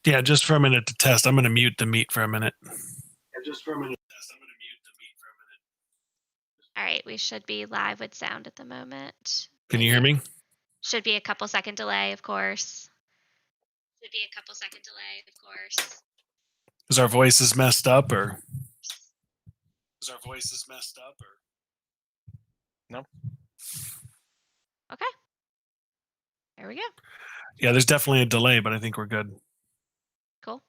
Yeah, just for a minute to test. I'm going to mute the meet for a minute. Yeah, just for a minute to test. I'm going to mute the meet for a minute. All right, we should be live with sound at the moment. Can you hear me? Should be a couple second delay, of course. Should be a couple second delay, of course. Is our voices messed up or? Is our voices messed up or? No. Okay. There we go. Yeah, there's definitely a delay, but I think we're good. Cool.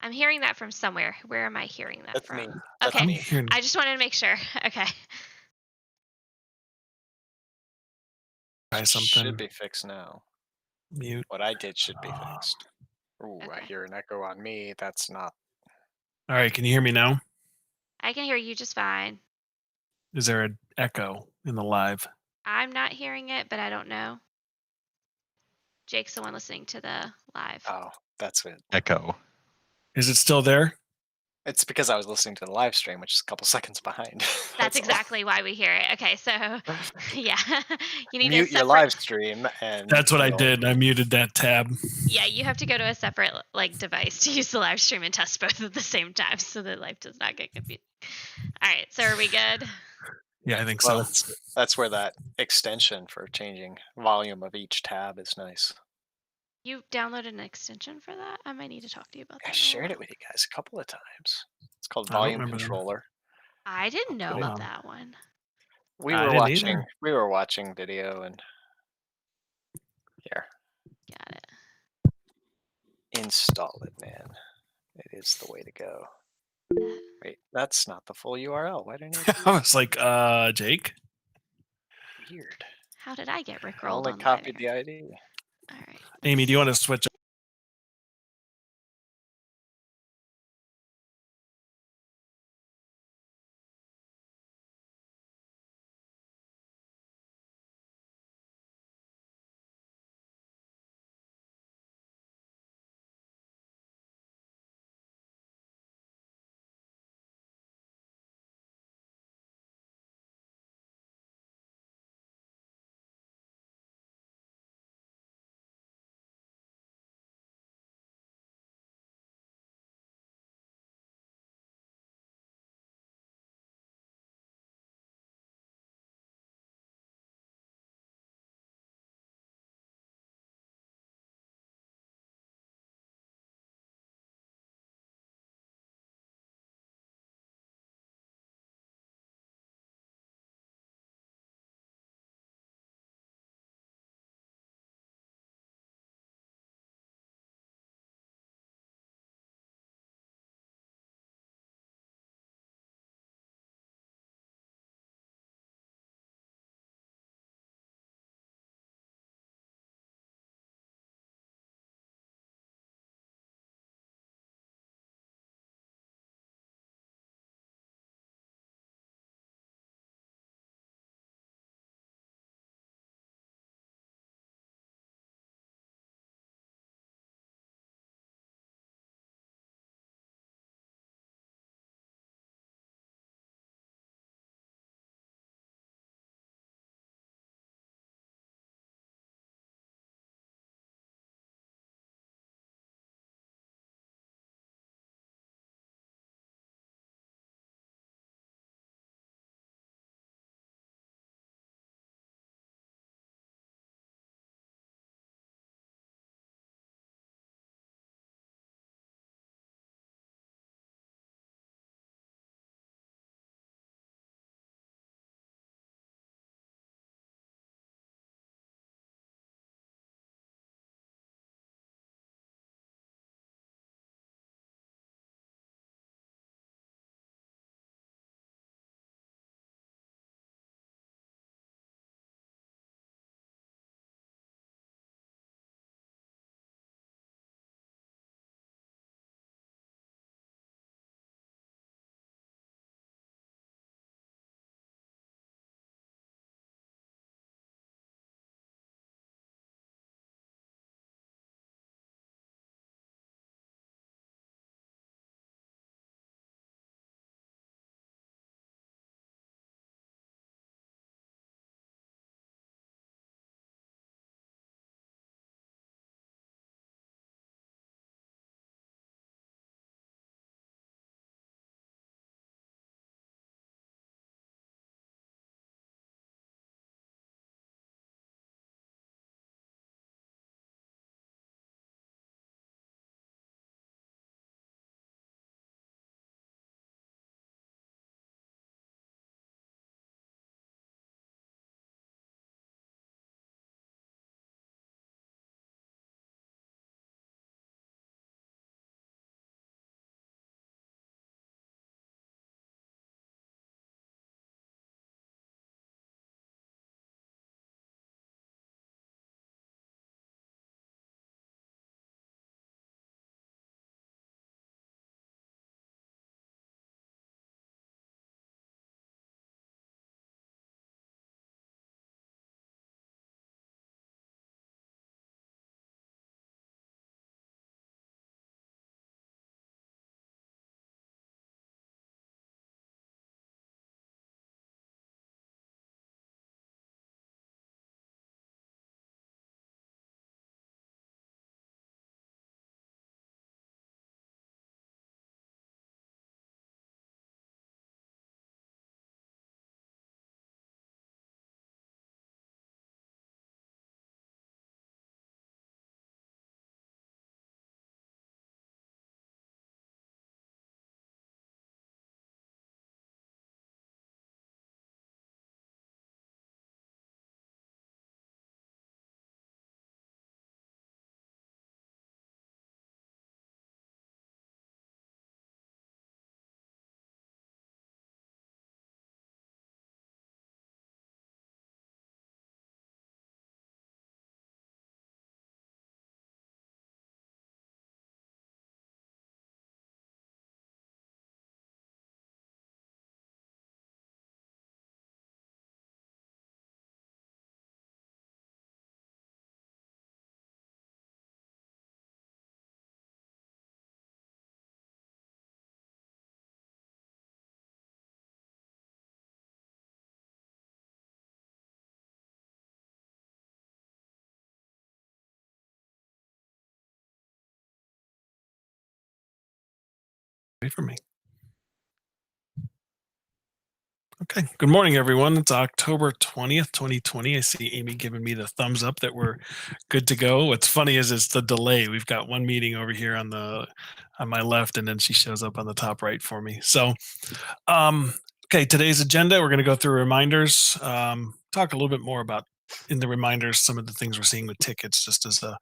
I'm hearing that from somewhere. Where am I hearing that That's from? me. That's Okay. me. Hearing I just wanted to make sure. Okay. try Should something. be fixed now. Mute. What I did should be fixed. Ooh, I Okay. hear an echo on me. That's not. All right, can you hear me now? I can hear you just fine. Is there an echo in the live? I'm not hearing it, but I don't know. Jake's the one listening to the live. Oh, that's it. Echo. Is it still there? It's because I was listening to the live stream, which is a couple seconds behind. That's all. exactly why we hear it. Okay, so yeah, you need a Mute your separate. live stream, and That's what I you'll- did. I muted that tab. Yeah, you have to go to a separate like device to use the live stream and test both at the same time, so that life does not get confused. All right, so are we good? Yeah, I think Well, so. that's where that extension for changing volume of each tab is nice. You downloaded an extension for that? I might need to talk to you about that. I in a shared while. it with you guys a couple of times. It's called I don't Volume remember that. Controller. I didn't know put it about on. that one. We I were didn't watching. either. We were watching video, and here, Got it. install it, man. It is the way to go. Wait, that's not the full URL. Why didn't it? I was like, Jake? Weird. How did I get I rickrolled only on copied live air? the ID. All right. Amy, do you want to switch for me. Okay. Good morning, everyone. It's October 20th, 2020. I see Amy giving me the thumbs up that we're good to go. What's funny is it's the delay. We've got one meeting over here on my left, and then she shows up on the top right for me. So, okay, today's agenda, we're going to go through reminders, talk a little bit more about in the reminders some of the things we're seeing with tickets, just as a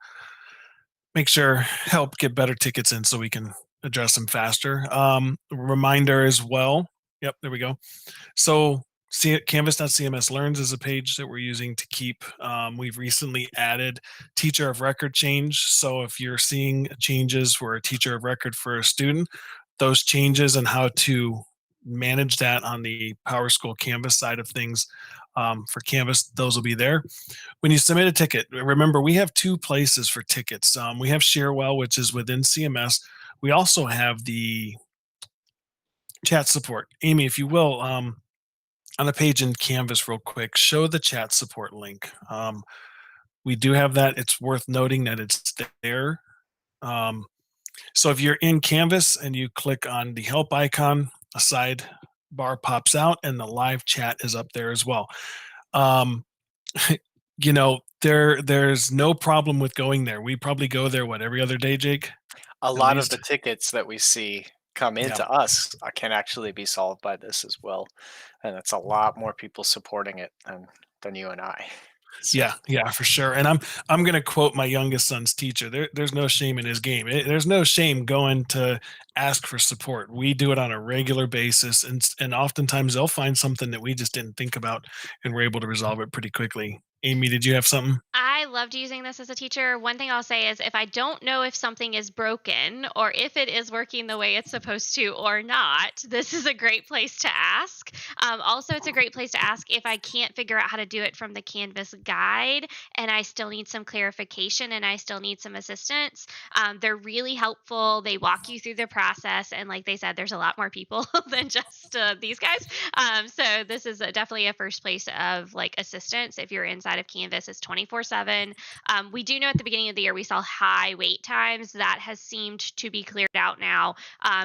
help get better tickets in so we can address them faster. Reminder as well. Yep, there we go. So Canvas.cms Learns is a page that we're using to keep. We've recently added teacher of record change. So if you're seeing changes for a teacher of record for a student, those changes and how to manage that on the PowerSchool Canvas side of things for Canvas, those will be there. When you submit a ticket, remember we have two places for tickets. We have Sharewell, which is within CMS. We also have the chat support. Amy, if you will, on the page in Canvas real quick, show the chat support link. We do have that. It's worth noting that it's there. So if you're in Canvas and you click on the help icon, a side bar pops out and the live chat is up there as well. You know, there's no problem with going there. We probably go there, what, every other day, Jake? A At lot of least? the tickets that we see come into us can actually be solved by this as well, and it's a lot more people supporting it than you and I. So, Yeah, for sure. And I'm going to quote my youngest son's teacher. There's no shame in his game. There's no shame going to ask for support. We do it on a regular basis, and oftentimes they'll find something that we just didn't think about, and we're able to resolve it pretty quickly. Amy, did you have something? I loved using this as a teacher. One thing I'll say is if I don't know if something is broken or if it is working the way it's supposed to or not, this is a great place to ask. Also, it's a great place to ask if I can't figure out how to do it from the Canvas guide and I still need some clarification and I still need some assistance. They're really helpful. They walk you through the process. And like they said, there's a lot more people than just these guys. So this is definitely a first place of like assistance. If you're inside of Canvas, it's 24/7. We do know at the beginning of the year we saw high wait times. That has seemed to be cleared out now.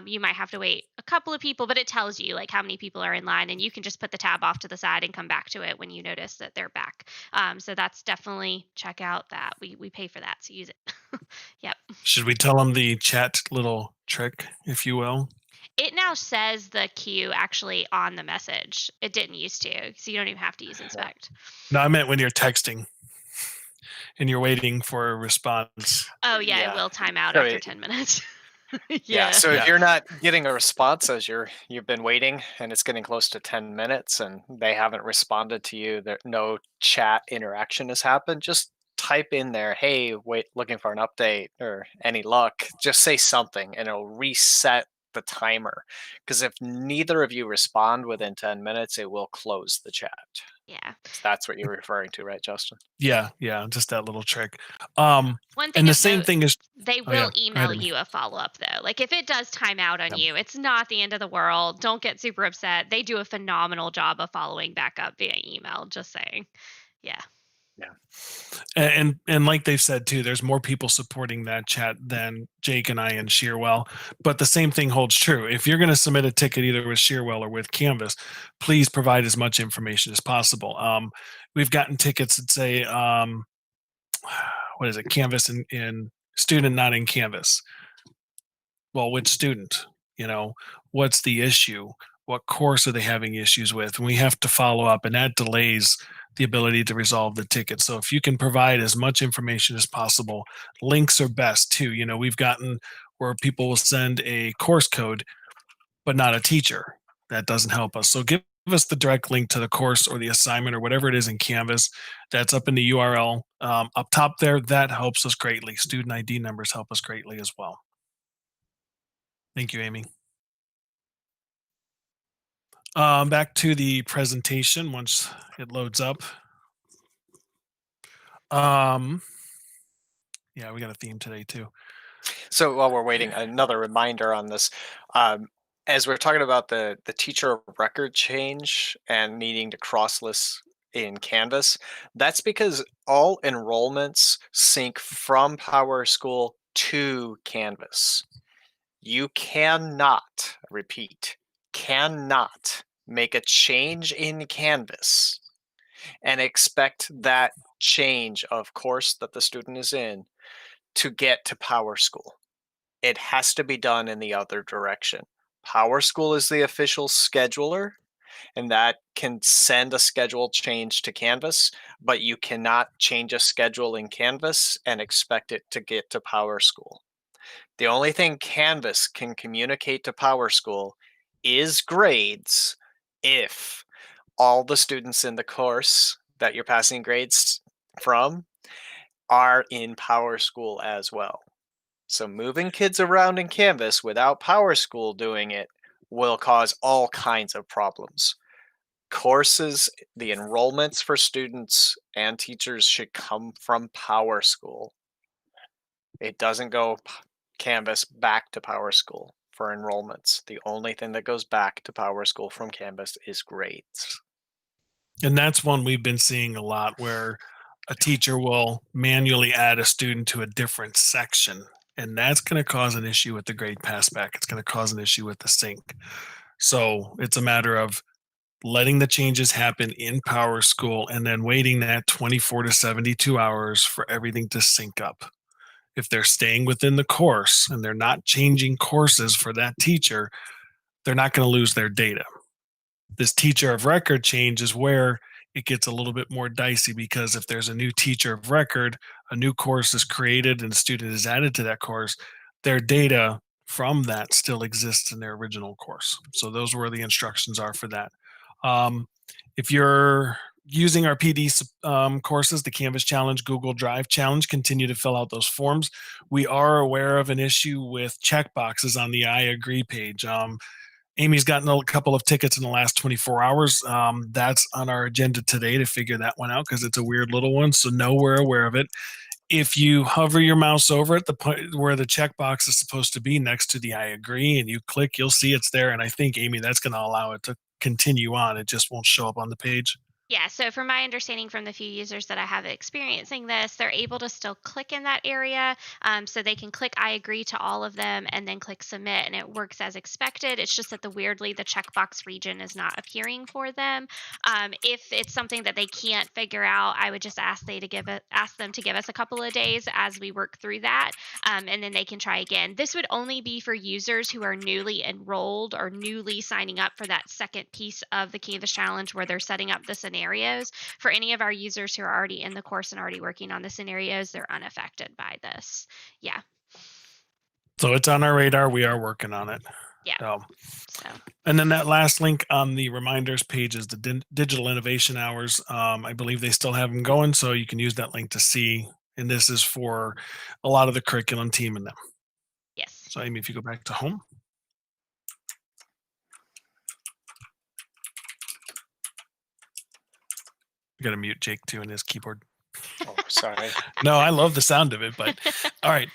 You might have to wait a couple of people, but it tells you like how many people are in line, and you can just put the tab off to the side and come back to it when you notice that they're back. So that's definitely check out that. We pay for that, so use it. Yep. Should we tell them the chat little trick, if you will? It now says the queue actually on the message. It didn't used to, so you don't even have to use inspect. No, I meant when you're texting and you're waiting for a response. Oh yeah, Yeah. it will time out So after it- 10 minutes. yeah. So Yeah. if you're not getting a response as you've been waiting and it's getting close to 10 minutes and they haven't responded to you, there no chat interaction has happened, just type in there, hey, wait, looking for an update or any luck. Just say something and it'll reset the timer. Because if neither of you respond within 10 minutes, it will close the chat. Yeah. So that's what you're referring to, right, Justin? Yeah, just that little trick. One thing And the of same note, thing is they Oh, yeah. will Go email ahead, Amy. you a follow up though. Like if it does time out on Yep. you, it's not the end of the world. Don't get super upset. They do a phenomenal job of following back up via email. Just saying. Yeah. And like they've said too, there's more people supporting that chat than Jake and I and Shearwell. But the same thing holds true. If you're going to submit a ticket either with Shearwell or with Canvas, please provide as much information as possible. We've gotten tickets that say, what is it, Canvas in student, not in Canvas. Well, which student? You know, what's the issue? What course are they having issues with? And we have to follow up, and that delays the ability to resolve the ticket. So if you can provide as much information as possible, links are best too. You know, we've gotten where people will send a course code, but not a teacher. That doesn't help us. So give us the direct link to the course or the assignment or whatever it is in Canvas that's up in the URL up top there. That helps us greatly. Student ID numbers help us greatly as well. Thank you, Amy. Back to the presentation once it loads up. Yeah, we got a theme today too. So while we're waiting, another reminder on this. As we're talking about the teacher record change and needing to cross lists in Canvas, that's because all enrollments sync from PowerSchool to Canvas. You cannot, repeat, cannot make a change in Canvas and expect that change of course that the student is in to get to PowerSchool. It has to be done in the other direction. PowerSchool is the official scheduler, and that can send a schedule change to Canvas, but you cannot change a schedule in Canvas and expect it to get to PowerSchool. The only thing Canvas can communicate to PowerSchool is grades if all the students in the course that you're passing grades from are in PowerSchool as well. So moving kids around in Canvas without PowerSchool doing it will cause all kinds of problems. Courses, the enrollments for students and teachers should come from PowerSchool. It doesn't go Canvas back to PowerSchool for enrollments. The only thing that goes back to PowerSchool from Canvas is grades. And that's one we've been seeing a lot, where a teacher will manually add a student to a different section. And that's going to cause an issue with the grade passback. It's going to cause an issue with the sync. So it's a matter of letting the changes happen in PowerSchool and then waiting that 24 to 72 hours for everything to sync up. If they're staying within the course and they're not changing courses for that teacher, they're not going to lose their data. This teacher of record change is where it gets a little bit more dicey, because if there's a new teacher of record, a new course is created and a student is added to that course, their data from that still exists in their original course. So those are where the instructions are for that. If you're using our PD courses, the Canvas Challenge, Google Drive Challenge, continue to fill out those forms. We are aware of an issue with checkboxes on the I agree page. Amy's gotten a couple of tickets in the last 24 hours. That's on our agenda today to figure that one out, because it's a weird little one. So no, we're aware of it. If you hover your mouse over at the point where the checkbox is supposed to be next to the I agree and you click, you'll see it's there. And I think, Amy, that's going to allow it to continue on. It just won't show up on the page. Yeah, so from my understanding from the few users that I have experiencing this, they're able to still click in that area. So they can click I agree to all of them and then click submit, and it works as expected. It's just that weirdly, the checkbox region is not appearing for them. If it's something that they can't figure out, I would just ask them to give us a couple of days as we work through that, and then they can try again. This would only be for users who are newly enrolled or newly signing up for that second piece of the Canvas Challenge, where they're setting up the scenarios. For any of our users who are already in the course and already working on the scenarios, they're unaffected by this. Yeah. So it's on our radar. We are working on it. Yeah. So. And then that last link on the reminders page is the digital innovation hours. I believe they still have them going, so you can use that link to see. And this is for a lot of the curriculum team in them. Yes. So Amy, if you go back to home. You got to mute Jake too in his keyboard. Oh, sorry. No, I love the sound of it, but all right.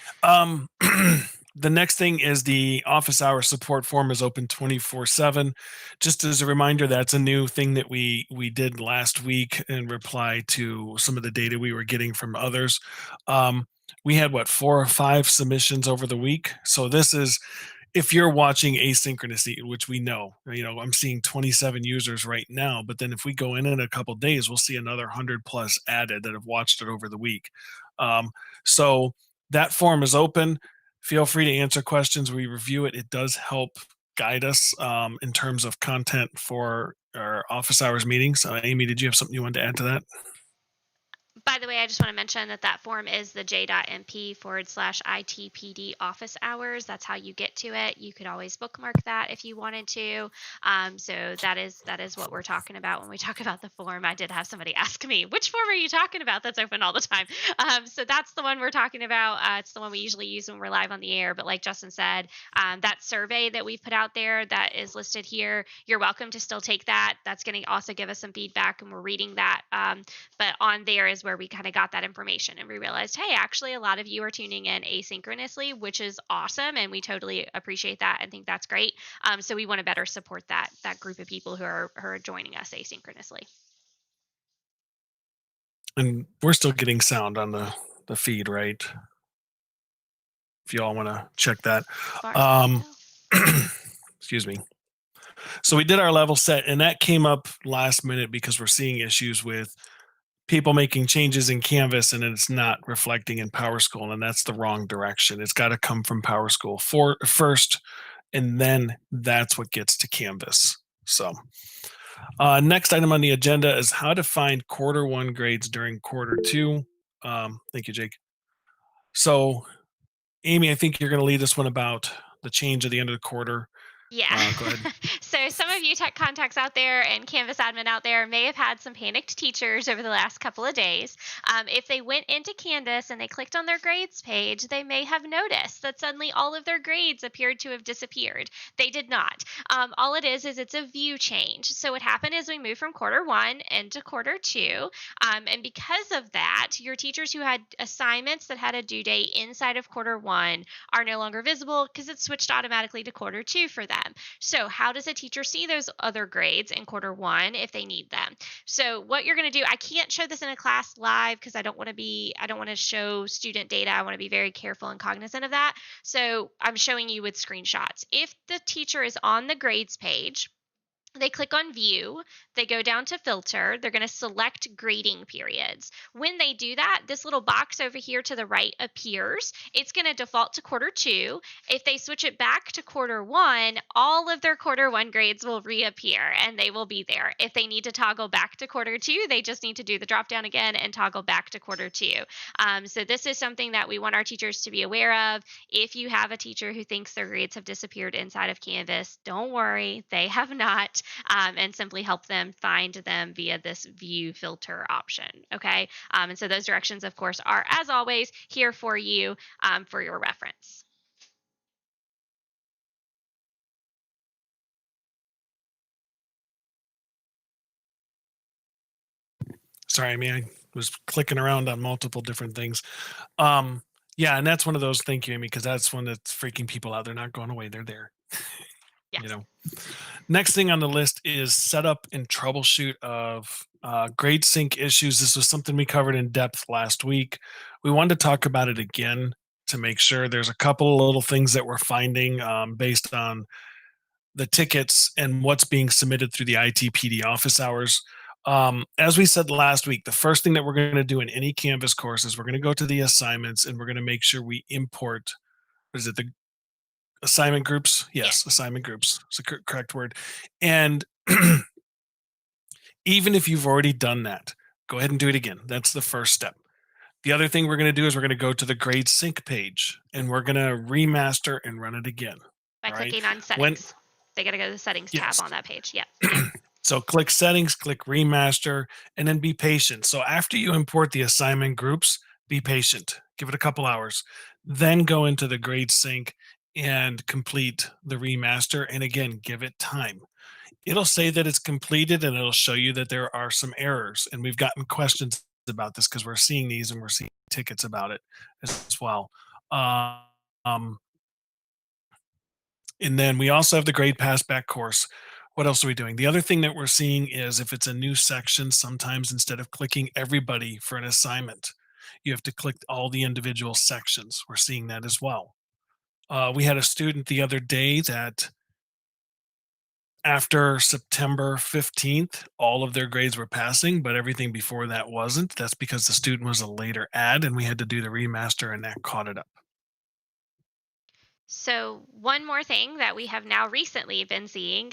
The next thing is the office hour support form is open 24/7. Just as a reminder, that's a new thing that we did last week in reply to some of the data we were getting from others. We had 4 or 5 submissions over the week. So this is, if you're watching asynchronously, which we know, I'm seeing 27 users right now, but then if we go in a couple of days, we'll see another 100 plus added that have watched it over the week. So that form is open. Feel free to answer questions. We review it. It does help guide us in terms of content for our office hours meetings. Amy, did you have something you wanted to add to that? By the way, I just want to mention that form is the j.mp/ITPD office hours. That's how you get to it. You could always bookmark that if you wanted to. So that is what we're talking about when we talk about the form. I did have somebody ask me, which form are you talking about that's open all the time? So that's the one we're talking about. It's the one we usually use when we're live on the air. But like Justin said, that survey that we've put out there that is listed here, you're welcome to still take that. That's going to also give us some feedback, and we're reading that. But on there is where we kind of got that information, and we realized, hey, actually a lot of you are tuning in asynchronously, which is awesome, and we totally appreciate that and think that's great. So we want to better support that group of people who are joining us asynchronously. And we're still getting sound on the feed, right? if you all want to check that. As far as I know. Excuse me. So we did our level set, and that came up last minute because we're seeing issues with people making changes in Canvas and it's not reflecting in PowerSchool, and that's the wrong direction. It's got to come from PowerSchool first, and then that's what gets to Canvas. So next item on the agenda is how to find Q1 grades during Q2. Thank you, Jake. So Amy, I think you're going to lead this one about the change at the end of the quarter. Yeah. Go ahead. So some of you tech contacts out there and Canvas admin out there may have had some panicked teachers over the last couple of days. If they went into Canvas and they clicked on their grades page, they may have noticed that suddenly all of their grades appeared to have disappeared. They did not. All it is it's a view change. So what happened is we moved from Q1 into Q2. And because of that, your teachers who had assignments that had a due date inside of Q1 are no longer visible because it switched automatically to Q2 for them. So how does a teacher see those other grades in Q1 if they need them? So what you're going to do, I can't show this in a class live because I don't want to show student data. I want to be very careful and cognizant of that. So I'm showing you with screenshots. If the teacher is on the grades page, they click on view, they go down to filter, they're going to select grading periods. When they do that, this little box over here to the right appears. It's going to default to Q2. If they switch it back to Q1, all of their Q1 grades will reappear and they will be there. If they need to toggle back to Q2, they just need to do the drop down again and toggle back to Q2. So this is something that we want our teachers to be aware of. If you have a teacher who thinks their grades have disappeared inside of Canvas, don't worry, they have not. And simply help them find them via this view filter option. Okay. And so those directions, of course, are, as always, here for you for your reference. Sorry, I mean, I was clicking around on multiple different things. Yeah, and that's one of those, thank you, Amy, because that's one that's freaking people out. They're not going away. They're there. Yes. You know. Next thing on the list is setup and troubleshoot of grade sync issues. This was something we covered in depth last week. We wanted to talk about it again to make sure. There's a couple of little things that we're finding based on the tickets and what's being submitted through the ITPD office hours. As we said last week, the first thing that we're going to do in any Canvas course is we're going to go to the assignments and we're going to make sure we import, what is it, the assignment groups? Yes, assignment groups. It's the correct word. And even if you've already done that, go ahead and do it again. That's the first step. The other thing we're going to do is we're going to go to the grade sync page and we're going to remaster and run it again. By clicking on settings. They got to go to the settings tab on that page. Yeah. So click settings, click remaster, and then be patient. So after you import the assignment groups, be patient. Give it a couple hours. Then go into the grade sync and complete the remaster. And again, give it time. It'll say that it's completed and it'll show you that there are some errors. And we've gotten questions about this because we're seeing these and we're seeing tickets about it as well. And then we also have the grade pass back course. What else are we doing? The other thing that we're seeing is if it's a new section, sometimes instead of clicking everybody for an assignment, you have to click all the individual sections. We're seeing that as well. We had a student the other day that after September 15th, all of their grades were passing, but everything before that wasn't. That's because the student was a later add and we had to do the remaster and that caught it up. So one more thing that we have now recently been seeing.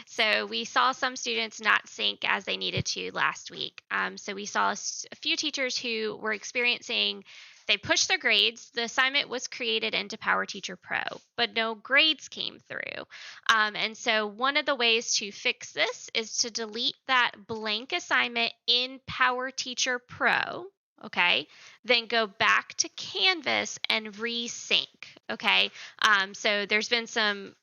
So we saw some students not sync as they needed to last week. So we saw a few teachers who were experiencing, they pushed their grades. The assignment was created into PowerTeacher Pro, but no grades came through. And so one of the ways to fix this is to delete that blank assignment in PowerTeacher Pro. Okay, then go back to Canvas and resync. Okay, so there's been some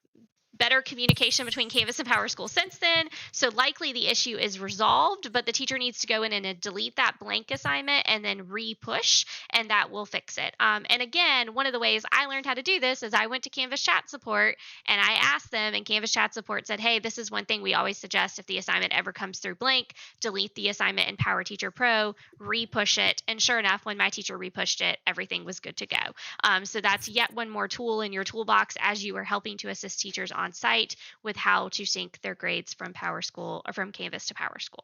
better communication between Canvas and PowerSchool since then. So likely the issue is resolved, but the teacher needs to go in and delete that blank assignment and then re-push, and that will fix it. And again, one of the ways I learned how to do this is I went to Canvas chat support and I asked them, and Canvas chat support said, hey, this is one thing we always suggest: if the assignment ever comes through blank, delete the assignment in Power Teacher Pro, re-push it. And sure enough, when my teacher re-pushed it, everything was good to go. So that's yet one more tool in your toolbox as you are helping to assist teachers on site with how to sync their grades from PowerSchool or from Canvas to PowerSchool.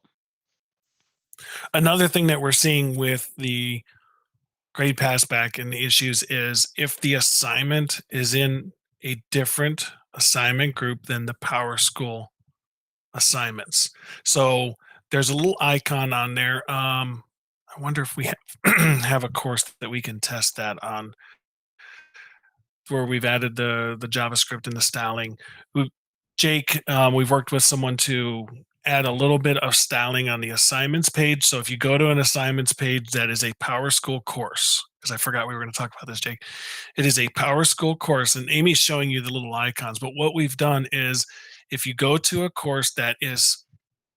Another thing that we're seeing with the grade pass back and the issues is if the assignment is in a different assignment group than the PowerSchool assignments. So there's a little icon on there. I wonder if we have a course that we can test that on, where we've added the JavaScript and the styling. Jake, we've worked with someone to add a little bit of styling on the assignments page. So if you go to an assignments page that is a PowerSchool course, because I forgot we were going to talk about this, Jake, it is a PowerSchool course, and Amy's showing you the little icons. But what we've done is, if you go to a course that is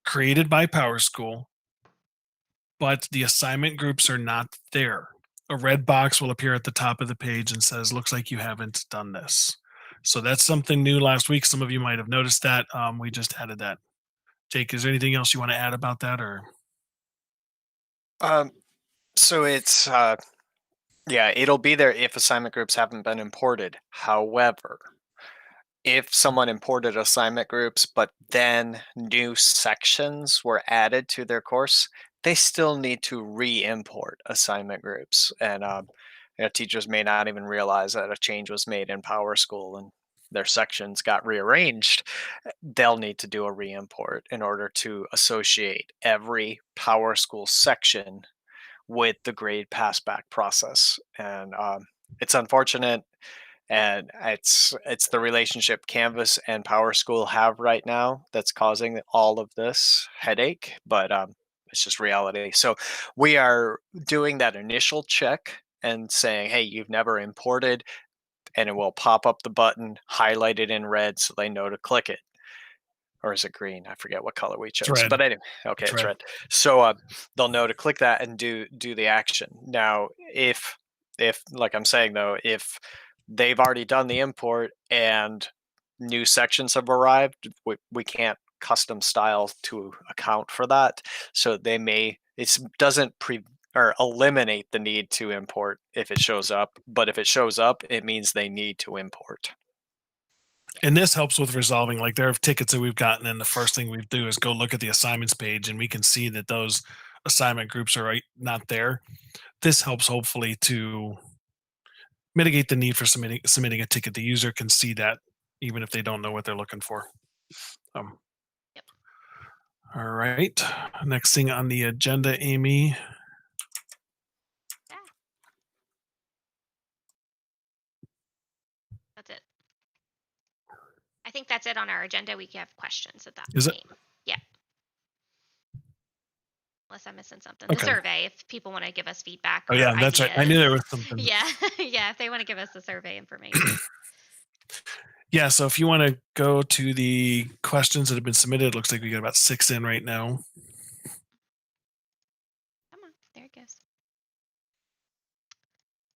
created by PowerSchool, but the assignment groups are not there, a red box will appear at the top of the page and says, looks like you haven't done this. So that's something new last week. Some of you might have noticed that. We just added that. Jake, is there anything else you want to add about that, or? So it's yeah, it'll be there if assignment groups haven't been imported. However, if someone imported assignment groups, but then new sections were added to their course, they still need to re-import assignment groups. And teachers may not even realize that a change was made in PowerSchool and their sections got rearranged. They'll need to do a re-import in order to associate every PowerSchool section with the grade passback process. And it's unfortunate, and it's the relationship Canvas and PowerSchool have right now that's causing all of this headache, but it's just reality. So we are doing that initial check and saying, hey, you've never imported, and it will pop up the button highlighted in red so they know to click it. Or is it green? I forget what color we chose. Red. But anyway, okay, It's it's red. red. So they'll know to click that and do the action. Now, if like I'm saying though, if they've already done the import and new sections have arrived, we can't custom style to account for that. So they may, it doesn't or eliminate the need to import if it shows up, but if it shows up, it means they need to import. And this helps with resolving, like, there are tickets that we've gotten, and the first thing we do is go look at the assignments page, and we can see that those assignment groups are not there. This helps hopefully to mitigate the need for submitting a ticket. The user can see that even if they don't know what they're looking for. Yep. All right. Next thing on the agenda, Amy. That's it. I think that's it on our agenda. We can have questions at that Is it? point. Yeah. Unless I'm missing something. Okay. The survey, if people want to give us feedback. Oh yeah, that's right. I knew there was something. Yeah. Yeah. If they want to give us the survey information. Yeah, so if you want to go to the questions that have been submitted, it looks like we got about 6 in right now. Come on, there it goes.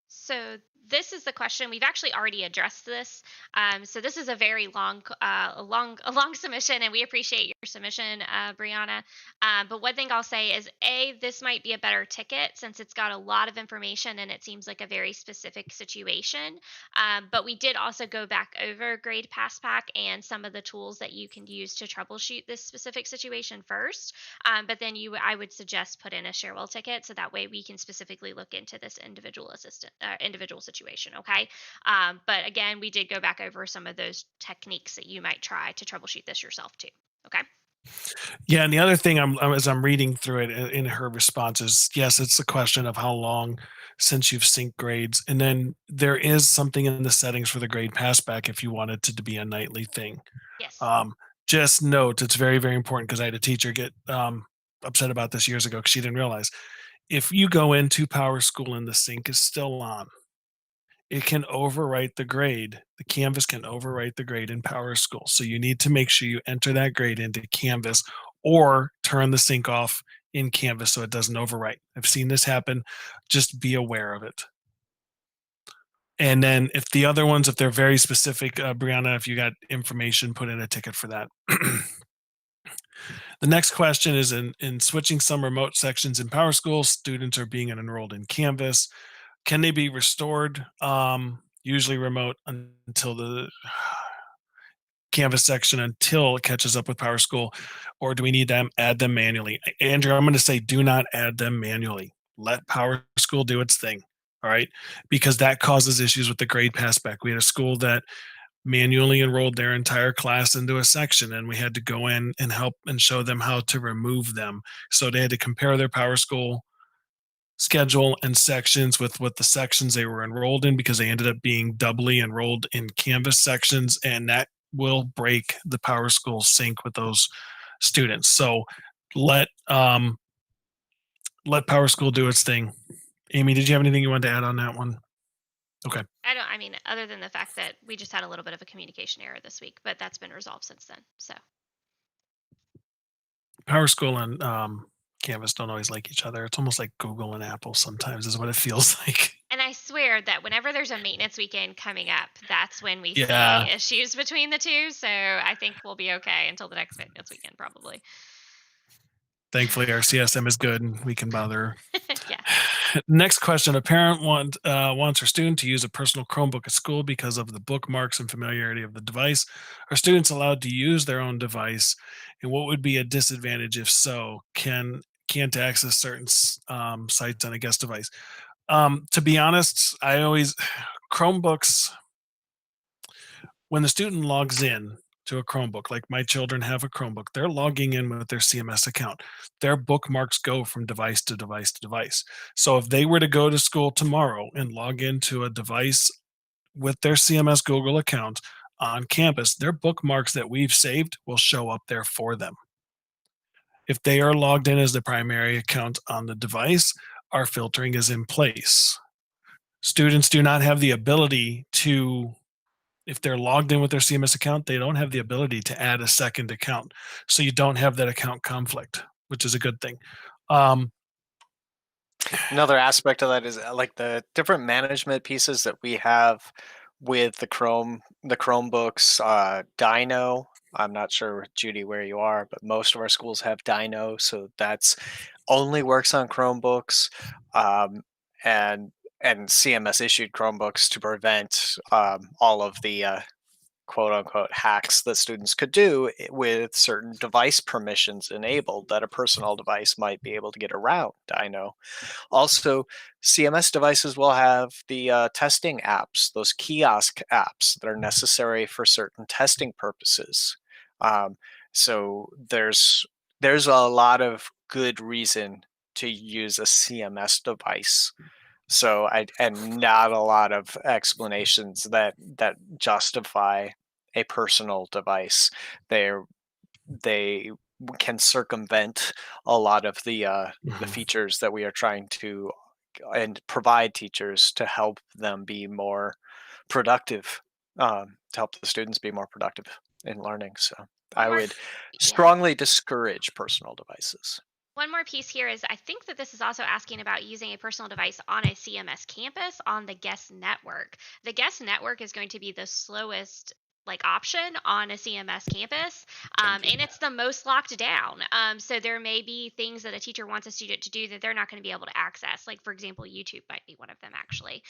So this is the question. We've actually already addressed this. So this is a very long, a long submission, and we appreciate your submission, Brianna. But one thing I'll say is, this might be a better ticket since it's got a lot of information and it seems like a very specific situation. But we did also go back over Grade Pass Pack and some of the tools that you can use to troubleshoot this specific situation first. But then I would suggest put in a Sharewell ticket so that way we can specifically look into this individual situation. Okay. But again, we did go back over some of those techniques that you might try to troubleshoot this yourself too. Okay. Yeah, and the other thing, as I'm reading through it in her responses, yes, it's a question of how long since you've synced grades, and then there is something in the settings for the grade passback if you want it to be a nightly thing. Yes. Just note, it's very, very important, because I had a teacher get upset about this years ago because she didn't realize, if you go into PowerSchool and the sync is still on, it can overwrite the grade. The Canvas can overwrite the grade in PowerSchool. So you need to make sure you enter that grade into Canvas or turn the sync off in Canvas so it doesn't overwrite. I've seen this happen. Just be aware of it. And then if the other ones, if they're very specific, Brianna, if you got information, put in a ticket for that. The next question is in switching some remote sections in PowerSchool, students are being enrolled in Canvas. Can they be restored? Usually remote until the Canvas section until it catches up with PowerSchool, or do we need to add them manually? Andrew, I'm going to say do not add them manually. Let PowerSchool do its thing. All right, because that causes issues with the grade pass back. We had a school that manually enrolled their entire class into a section, and we had to go in and help and show them how to remove them. So they had to compare their PowerSchool schedule and sections with what the sections they were enrolled in, because they ended up being doubly enrolled in Canvas sections, and that will break the PowerSchool sync with those students. So let PowerSchool do its thing. Amy, did you have anything you wanted to add on that one? Okay. I mean, other than the fact that we just had a little bit of a communication error this week, but that's been resolved since then. So PowerSchool and Canvas don't always like each other. It's almost like Google and Apple sometimes is what it feels like. and I swear that whenever there's a maintenance weekend coming up, that's when we Yeah. see issues between the two. So I think we'll be okay until the next maintenance weekend, probably. Thankfully, our CSM is good and we can bother. Yeah. Next question. A parent wants her student to use a personal Chromebook at school because of the bookmarks and familiarity of the device. Are students allowed to use their own device? And what would be a disadvantage if so? Can't access certain sites on a guest device. To be honest, Chromebooks, when the student logs in to a Chromebook, like my children have a Chromebook, they're logging in with their CMS account. Their bookmarks go from device to device to device. So if they were to go to school tomorrow and log into a device with their CMS Google account on campus, their bookmarks that we've saved will show up there for them. If they are logged in as the primary account on the device, our filtering is in place. Students do not have the ability to, if they're logged in with their CMS account, they don't have the ability to add a second account. So you don't have that account conflict, which is a good thing. Another aspect of that is like the different management pieces that we have with the Chromebooks, Dino. I'm not sure, Judy, where you are, but most of our schools have Dino, so that's only works on Chromebooks, and CMS issued Chromebooks to prevent all of the quote unquote hacks that students could do with certain device permissions enabled that a personal device might be able to get around Dino. Also, CMS devices will have the testing apps, those kiosk apps that are necessary for certain testing purposes. So there's a lot of good reason to use a CMS device. So and not a lot of explanations that justify a personal device. They can circumvent a lot of the features that we are trying to and provide teachers to help them be more productive, to help the students be more productive in learning. So I One more- would yeah. strongly discourage personal devices. One more piece here is I think that this is also asking about using a personal device on a CMS campus on the guest network. The guest network is going to be the slowest option on a CMS campus, and it's the most locked down. So there may be things that a teacher wants a student to do that they're not going to be able to access. Like, for example, YouTube might be one of them, actually.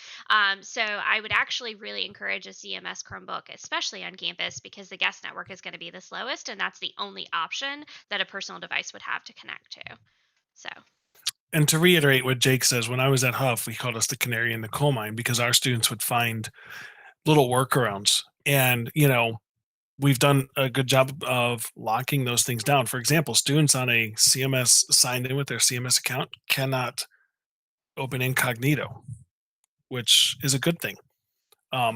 So I would actually really encourage a CMS Chromebook, especially on campus, because the guest network is going to be the slowest, and that's the only option that a personal device would have to connect to. So. And to reiterate what Jake says, when I was at Huff, we called us the canary in the coal mine because our students would find little workarounds. And, we've done a good job of locking those things down. For example, students on a CMS signed in with their CMS account cannot open incognito, which is a good thing.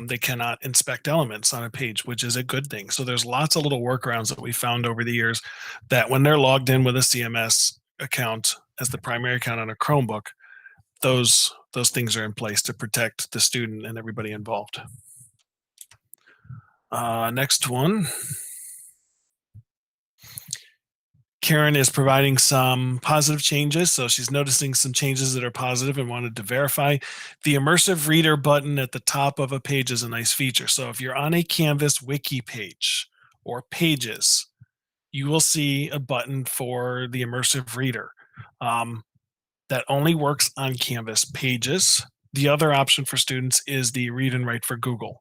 They cannot inspect elements on a page, which is a good thing. So there's lots of little workarounds that we found over the years that when they're logged in with a CMS account as the primary account on a Chromebook, those things are in place to protect the student and everybody involved. Next one. Karen is providing some positive changes. So she's noticing some changes that are positive and wanted to verify. The immersive reader button at the top of a page is a nice feature. So if you're on a Canvas wiki page or pages, you will see a button for the immersive reader. That only works on Canvas pages. The other option for students is the read and write for Google,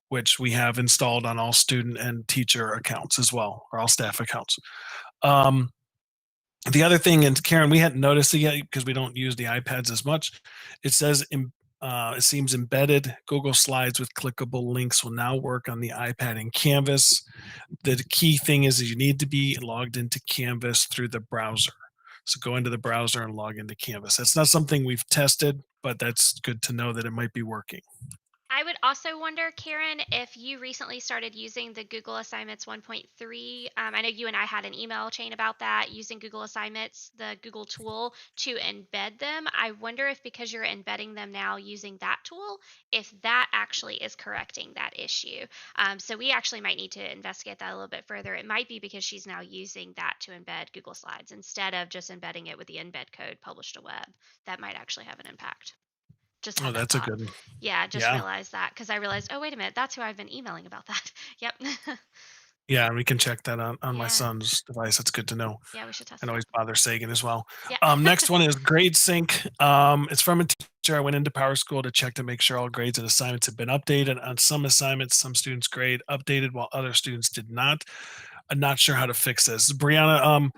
which we have installed on all student and teacher accounts as well, or all staff accounts. The other thing, and Karen, we hadn't noticed it yet because we don't use the iPads as much. It says it seems embedded Google Slides with clickable links will now work on the iPad and Canvas. The key thing is that you need to be logged into Canvas through the browser. So go into the browser and log into Canvas. That's not something we've tested, but that's good to know that it might be working. I would also wonder, Karen, if you recently started using the Google Assignments 1.3. I know you and I had an email chain about that, using Google Assignments, the Google tool, to embed them. I wonder if because you're embedding them now using that tool, if that actually is correcting that issue. So we actually might need to investigate that a little bit further. It might be because she's now using that to embed Google Slides instead of just embedding it with the embed code published to web. That might actually have an impact. Just Oh, had that that's a thought. good one. Yeah, just Yeah. realized that because I realized, oh, wait a minute, that's who I've been emailing about that. Yep. Yeah, and we can check that on my Yeah. son's device. That's good to know. Yeah, we should test And that. always bother Sagan as well. Yeah. Next one is Grade Sync. It's from a teacher. I went into Power School to check to make sure all grades and assignments have been updated. On some assignments, some students' grade updated while other students did not. I'm not sure how to fix this. Brianna,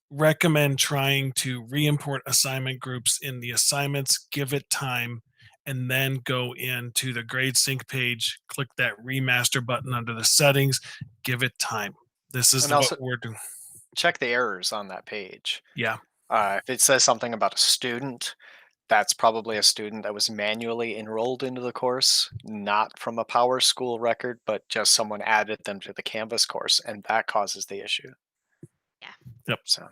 recommend trying to re-import assignment groups in the assignments, give it time, and then go into the Grade Sync page, click that remaster button under the settings, give it time. This is And what also we're doing. check the errors on that page. Yeah. If it says something about a student, that's probably a student that was manually enrolled into the course, not from a Power School record, but just someone added them to the Canvas course, and that causes the issue. Yeah. Yep. So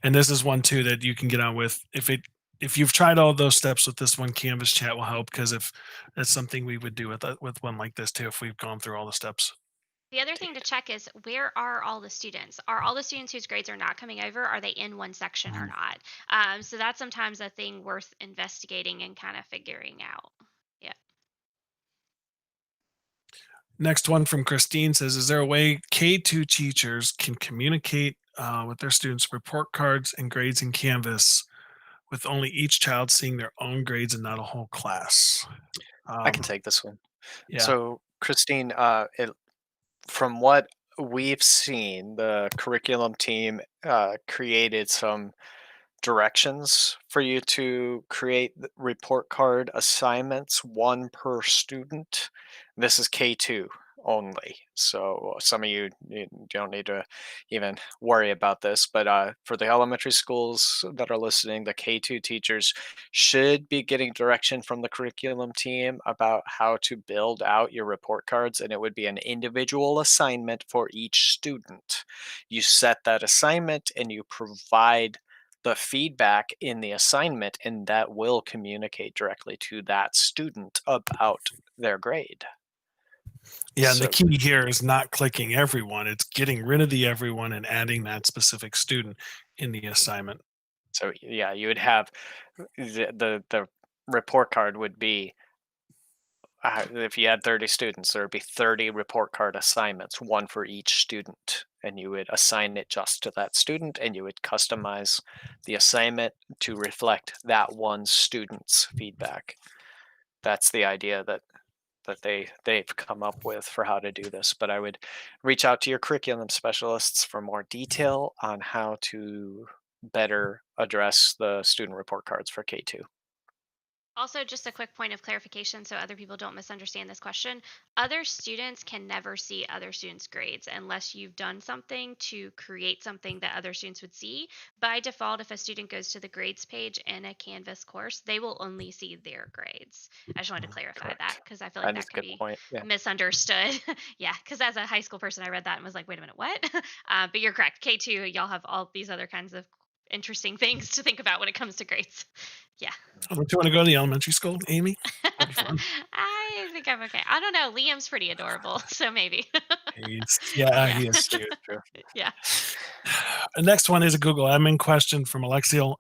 And this is one too that you can get on with. If you've tried all those steps with this one, Canvas chat will help, because if that's something we would do with one like this too, if we've gone through all the steps. The other thing to check is, where are all the students? Are all the students whose grades are not coming over, are they in one section or Mhm. not? So that's sometimes a thing worth investigating and kind of figuring out. Yeah. Next one from Christine says, is there a way K2 teachers can communicate with their students report cards and grades in Canvas with only each child seeing their own grades and not a whole class? I can Um, take this one. yeah. So Christine, from what we've seen, the curriculum team created some directions for you to create report card assignments, one per student. This is K2 only. So some of you don't need to even worry about this, but for the elementary schools that are listening, the K2 teachers should be getting direction from the curriculum team about how to build out your report cards, and it would be an individual assignment for each student. You set that assignment and you provide the feedback in the assignment, and that will communicate directly to that student about their grade. Yeah. And the So, key here is not clicking everyone, it's getting rid of the everyone and adding that specific student in the assignment. so yeah, you would have the report card would be if you had 30 students, there would be 30 report card assignments, one for each student, and you would assign it just to that student, and you would customize the assignment to reflect that one student's feedback. That's the idea that they've come up with for how to do this. But I would reach out to your curriculum specialists for more detail on how to better address the student report cards for K2. Also, just a quick point of clarification so other people don't misunderstand this question. Other students can never see other students' grades unless you've done something to create something that other students would see. By default, if a student goes to the grades page in a Canvas course, they will only see their grades. I just wanted to clarify that Correct. because I feel like And that it's a could good be point. Yeah. misunderstood. Yeah, because as a high school person, I read that and was like, wait a minute, what? But you're correct. K2, y'all have all these other kinds of interesting things to think about when it comes to grades. Yeah. Oh, don't you want to go to the elementary school, Amy? That'd be fun. I think I'm okay. I don't know. Liam's pretty adorable, so maybe. Yeah, Yeah. he is. True, true. Yeah. The next one is a Google admin question from Alexiel.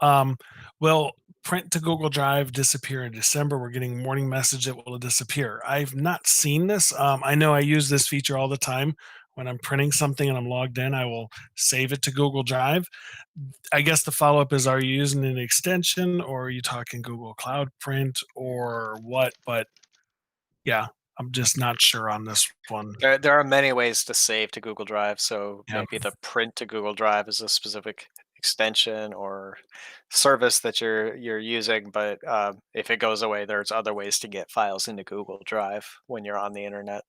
Will print to Google Drive disappear in December? We're getting a warning message that will disappear. I've not seen this. I know I use this feature all the time. When I'm printing something and I'm logged in, I will save it to Google Drive. I guess the follow up is, are you using an extension or are you talking Google Cloud Print or what? But yeah, I'm just not sure on this one. There are many ways to save to Google Drive, so Yeah. maybe the print to Google Drive is a specific extension or service that you're using. But if it goes away, there's other ways to get files into Google Drive when you're on the internet.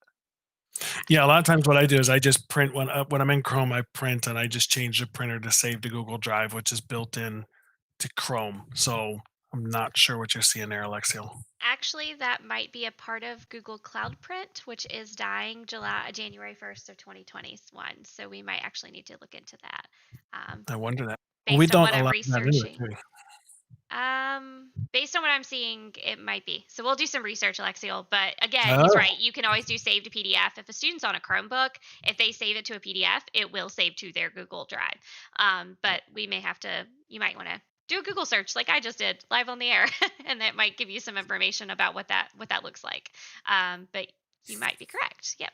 Yeah, a lot of times what I do is I just print when I'm in Chrome, I print and I just change the printer to save to Google Drive, which is built in to Chrome. So I'm not sure what you're seeing there, Alexiel. Actually, that might be a part of Google Cloud Print, which is dying January 1st of 2021. So we might actually need to look into that. I wonder that. We Based on don't what I'm allow that in it, researching. do we? Based on what I'm seeing, it might be. So we'll do some research, Alexiel. But again, he's Oh, right. You can always do save to PDF. If a student's on a Chromebook, if they save it to a PDF, it will save to their Google Drive. But we may have to. You might want to do a Google search, like I just did, live on the air, and that might give you some information about what that looks like. But you might be correct. Yep.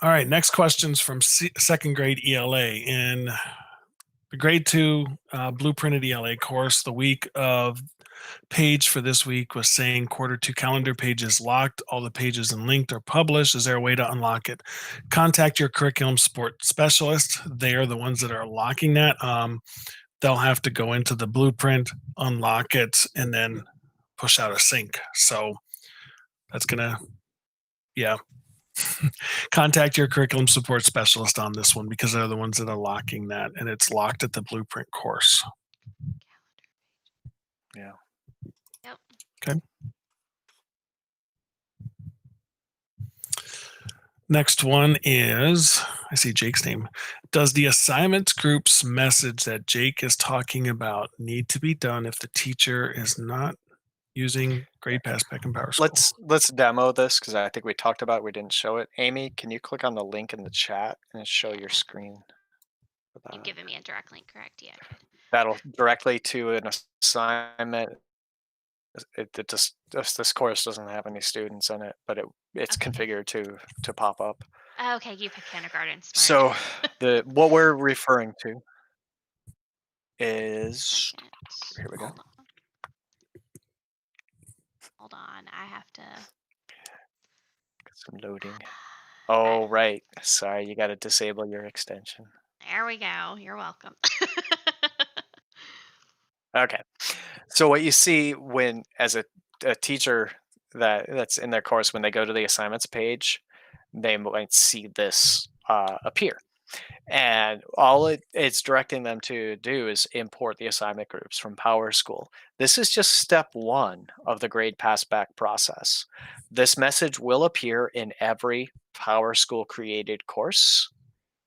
all right. Next question's from second grade ELA. In the grade 2 blueprinted ELA course, the week of page for this week was saying Q2 calendar page is locked. All the pages and linked are published. Is there a way to unlock it? Contact your curriculum support specialist. They are the ones that are locking that. They'll have to go into the blueprint, unlock it, and then push out a sync. So that's gonna, yeah. Contact your curriculum support specialist on this one because they're the ones that are locking that, and it's locked at the blueprint course. Yeah. Yep. Okay. Next one is, I see Jake's name. Does the assignments groups message that Jake is talking about need to be done if the teacher is not using GradePass Back in Power School? Let's demo this because I think we talked about it, we didn't show it. Amy, can you click on the link in the chat and show your screen? for You've that? given me a direct link, correct? Yeah. Good. That'll directly to an assignment. It just this course doesn't have any students in it, but it's Okay. configured to pop up. Okay, you pick kindergarten. Smart. So what we're referring to is here we go. Hold on. I have to. Get some loading. Oh right, sorry, you got to disable your extension. There we go. You're welcome. Okay, so what you see when as a teacher that's in their course, when they go to the assignments page, they might see this appear. And all it's directing them to do is import the assignment groups from PowerSchool. This is just step one of the grade pass back process. This message will appear in every PowerSchool created course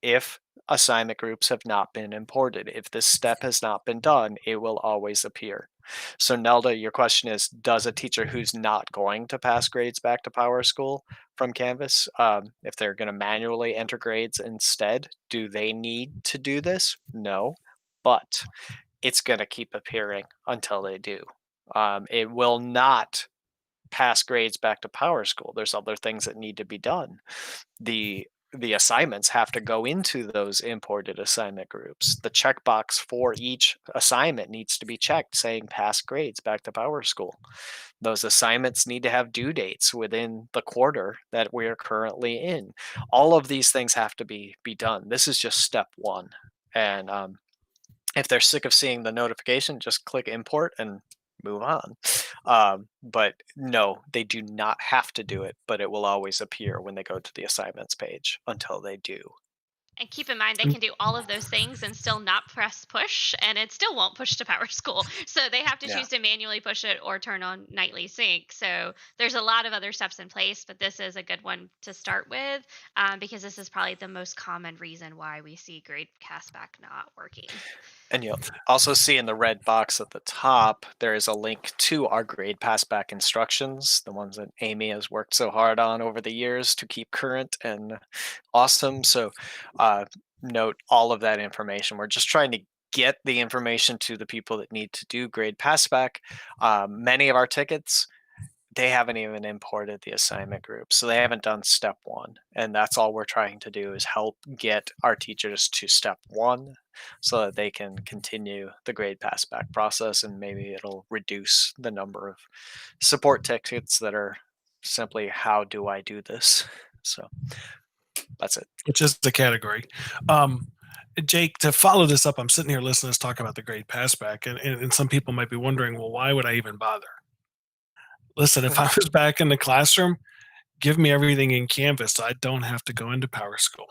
if assignment groups have not been imported. If this step has not been done, it will always appear. So Nelda, your question is, does a teacher who's not going to pass grades back to PowerSchool from Canvas, if they're going to manually enter grades instead, do they need to do this? No, but it's going to keep appearing until they do. It will not pass grades back to PowerSchool. There's other things that need to be done. The assignments have to go into those imported assignment groups. The checkbox for each assignment needs to be checked saying pass grades back to PowerSchool. Those assignments need to have due dates within the quarter that we are currently in. All of these things have to be done. This is just step one. And if they're sick of seeing the notification, just click import and move on. But no, they do not have to do it, but it will always appear when they go to the assignments page until they do. And keep in mind, they can do all of those things and still not press push, and it still won't push to PowerSchool. So they have to Yeah. choose to manually push it or turn on nightly sync. So there's a lot of other steps in place, but this is a good one to start with, because this is probably the most common reason why we see grade castback not working. And you'll also see in the red box at the top, there is a link to our grade passback instructions, the ones that Amy has worked so hard on over the years to keep current and awesome. So note all of that information. We're just trying to get the information to the people that need to do grade passback. Many of our tickets, they haven't even imported the assignment group. So they haven't done step one. And that's all we're trying to do is help get our teachers to step one so that they can continue the grade passback process, and maybe it'll reduce the number of support tickets that are simply, how do I do this? So that's it. which is the category. Jake, to follow this up, I'm sitting here listening to us talk about the grade passback, and some people might be wondering, well, why would I even bother? Listen, if I was back in the classroom, give me everything in Canvas so I don't have to go into PowerSchool.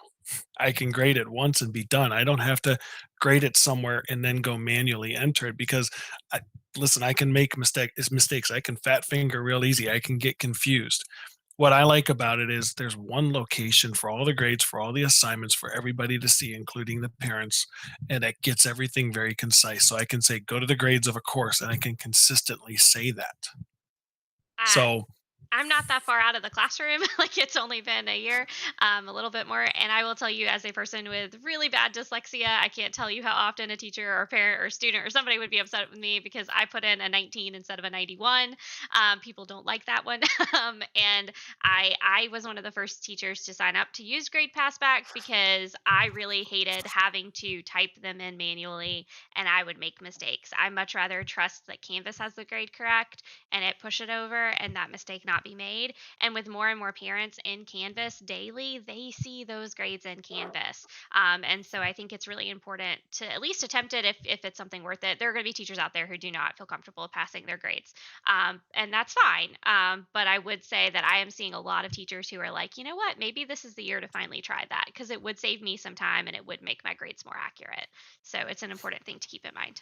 I can grade it once and be done. I don't have to grade it somewhere and then go manually enter it, because listen, I can make mistakes. I can fat finger real easy. I can get confused. What I like about it is there's one location for all the grades, for all the assignments, for everybody to see, including the parents, and it gets everything very concise. So I can say, go to the grades of a course, and I can consistently say that. I, So I'm not that far out of the classroom. Like, it's only been a year, a little bit more. And I will tell you, as a person with really bad dyslexia, I can't tell you how often a teacher or parent or student or somebody would be upset with me because I put in a 19 instead of a 91. People don't like that one. And I was one of the first teachers to sign up to use Grade Passback because I really hated having to type them in manually and I would make mistakes. I much rather trust that Canvas has the grade correct and it push it over and that mistake not be made. And with more and more parents in Canvas daily, they see those grades in Canvas. And so I think it's really important to at least attempt it if it's something worth it. There are going to be teachers out there who do not feel comfortable passing their grades. And that's fine. But I would say that I am seeing a lot of teachers who are like, you know what, maybe this is the year to finally try that because it would save me some time and it would make my grades more accurate. So it's an important thing to keep in mind.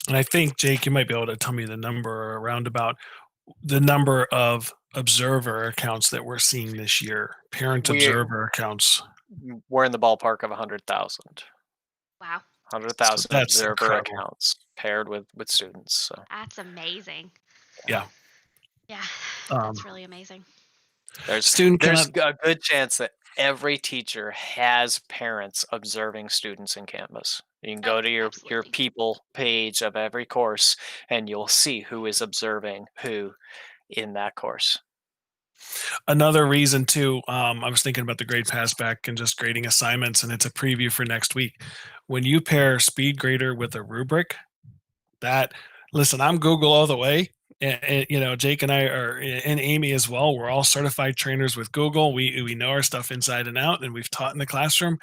and I think, Jake, you might be able to tell me the number, or around about the number of observer accounts that we're seeing this year, parent We're observer accounts. we're in the ballpark of 100,000. Wow. 100,000 That's observer incredible. accounts paired with students. So That's amazing. Yeah. Yeah. Um, That's really amazing. there's Student there's count, a good chance that every teacher has parents observing students in Canvas. You can go Oh, to your absolutely. people page of every course and you'll see who is observing who in that course. another reason too, I was thinking about the grade pass back and just grading assignments, and it's a preview for next week. When you pair SpeedGrader with a rubric, that, listen, I'm Google all the way. And you know, Jake and I are, and Amy as well. We're all certified trainers with Google. We know our stuff inside and out, and we've taught in the classroom.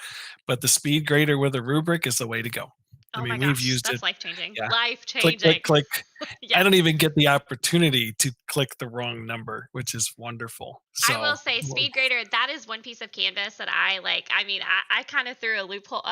But the SpeedGrader with a rubric is the way to go. I Oh my mean, we've gosh, used it. that's life changing. Yeah, Life click, changing. click, click. I Yes. don't even get the opportunity to click the wrong number, which is wonderful. I will So, say SpeedGrader, that is one piece of Canvas that I like. I mean, I kind of threw a loophole,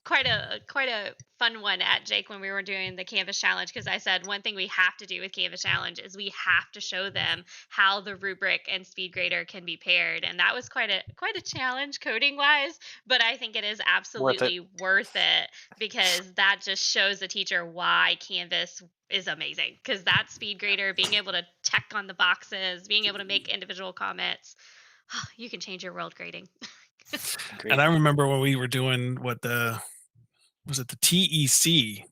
quite a fun one at Jake when we were doing the Canvas challenge because I said one thing we have to do with Canvas challenge is we have to show them how the rubric and SpeedGrader can be paired, and that was quite a challenge coding wise, but I think it is Worth it. absolutely worth it because that just shows the teacher why Canvas is amazing because that SpeedGrader, being able to check on the boxes, being able to make individual comments, you can change your world grading. Agreed. and I remember when we were doing was it the TEC,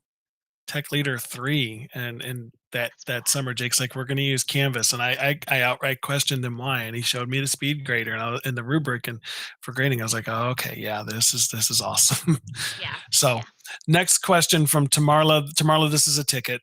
Tech Leader 3, and that summer, Jake's like, we're going to use Canvas, and I outright questioned him why, and he showed me the SpeedGrader and the rubric, and for grading, I was like, oh, okay, yeah, this is awesome. Yeah. So, Yeah. next question from Tamarla. Tamarla, this is a ticket.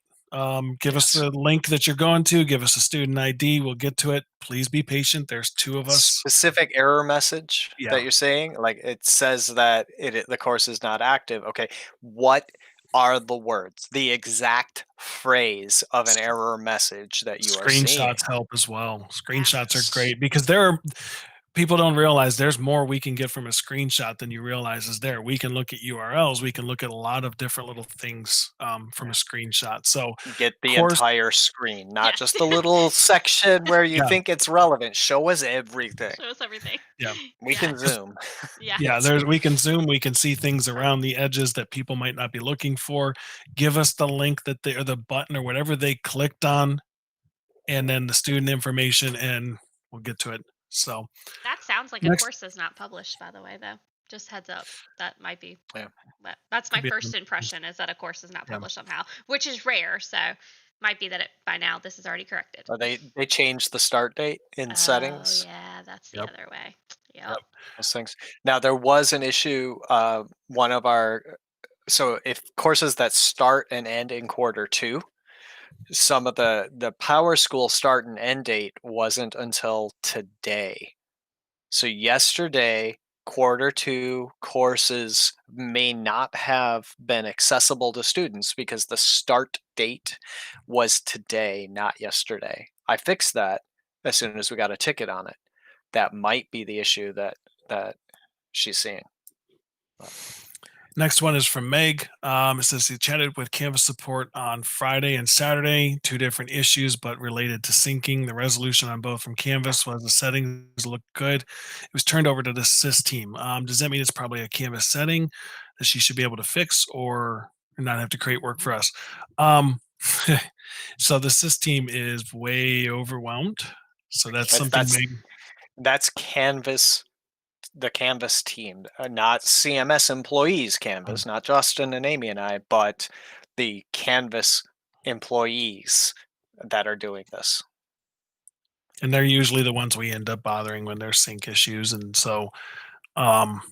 Give us Yes. the link that you're going to. Give us a student ID. We'll get to it. Please be patient. There's two of us. Specific error message Yeah. that you're saying, like it says that the course is not active. Okay, what are the words, the exact phrase of an error message that you are seeing? Screenshots help as well. Screenshots Yes. are great because there are people don't realize there's more we can get from a screenshot than you realize is there. We can look at URLs. We can look at a lot of different little things from a Yeah. screenshot. So, Get the course, entire screen, not Yes. just a little section where you yeah, think it's relevant. Show us everything. Show us everything. yeah, We Yeah. can zoom. Yeah. yeah. We can zoom. We can see things around the edges that people might not be looking for. Give us the link that they or the button or whatever they clicked on, and then the student information, and we'll get to it. So That sounds like a next course that's not published, by the way, though. Just heads up. That might be. Yeah. That's could my be first impression is that a course is not yeah. published somehow, which is rare. So might be that by now this is already corrected. Or they changed the start date in Oh settings. yeah, that's the Yep. other way. Yep. Yep. Those things. Now there was an issue. One of our so if courses that start and end in Q2, some of the Power School start and end date wasn't until today. So yesterday, Q2 courses may not have been accessible to students because the start date was today, not yesterday. I fixed that as soon as we got a ticket on it. That might be the issue that she's seeing. Next one is from Meg. It says he chatted with Canvas support on Friday and Saturday, 2 different issues, but related to syncing. The resolution on both from Canvas was the settings looked good. It was turned over to the SIS team. Does that mean it's probably a Canvas setting that she should be able to fix or not have to create work for us? So the SIS team is way overwhelmed. So that's That's something that's Meg. that's Canvas, the Canvas team, not CMS employees Canvas, not Justin and Amy and I, but the Canvas employees that are doing this. And they're usually the ones we end up bothering when there's sync issues. And so, um,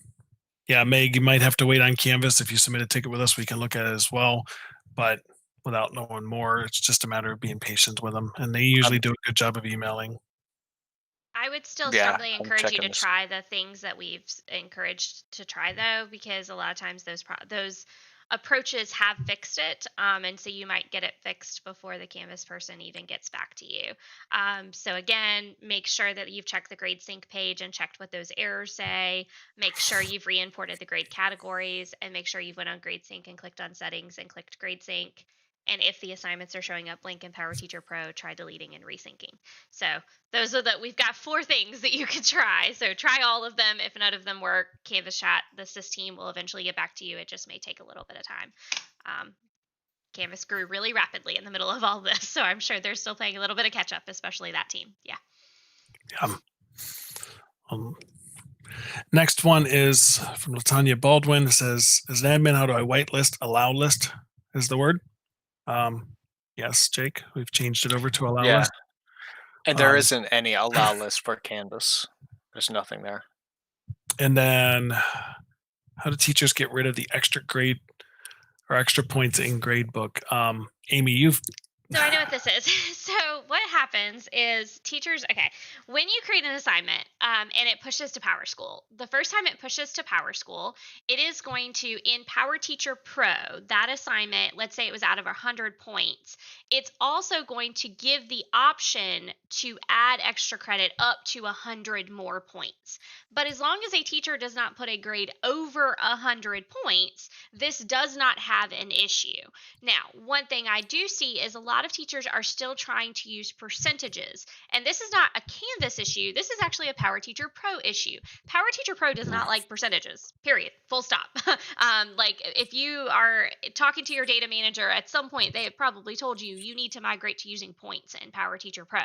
yeah, Meg, you might have to wait on Canvas. If you submit a ticket with us, we can look at it as well. But without knowing more, it's just a matter of being patient with them. And they usually do a good job of emailing. I would still Yeah, strongly I'm encourage you checking to this. try the things that we've encouraged to try though, because a lot of times those approaches have fixed it, and so you might get it fixed before the Canvas person even gets back to you. So again, make sure that you've checked the grade sync page and checked what those errors say. Make sure you've re-imported the grade categories, and make sure you went on grade sync and clicked on settings and clicked grade sync. And if the assignments are showing up link in Power Teacher Pro, try deleting and resyncing. So those are we've got 4 things that you could try. So try all of them. If none of them work, Canvas chat, the SIS team will eventually get back to you. It just may take a little bit of time. Canvas grew really rapidly in the middle of all this, so I'm sure they're still playing a little bit of catch up, especially that team. Yeah. Yeah. Next one is from Latanya Baldwin. It says, as an admin, how do I whitelist? Allow list is the word. Yes, Jake, we've changed it over to allow Yeah. list. And there Um, isn't any allow list for Canvas. There's nothing there. And then how do teachers get rid of the extra grade or extra points in gradebook? Amy, you've So I know what this is. So what happens is teachers, okay, when you create an assignment and it pushes to Power School, the first time it pushes to Power School, it is going to, in Power Teacher Pro, that assignment, let's say it was out of 100 points, it's also going to give the option to add extra credit up to 100 more points. But as long as a teacher does not put a grade over 100 points, this does not have an issue. Now, one thing I do see is a lot of teachers are still trying to use percentages. And this is not a Canvas issue. This is actually a Power Teacher Pro issue. Power Teacher Pro does not like percentages, period, full stop. Like if you are talking to your data manager, at some point they have probably told you you need to migrate to using points in Power Teacher Pro.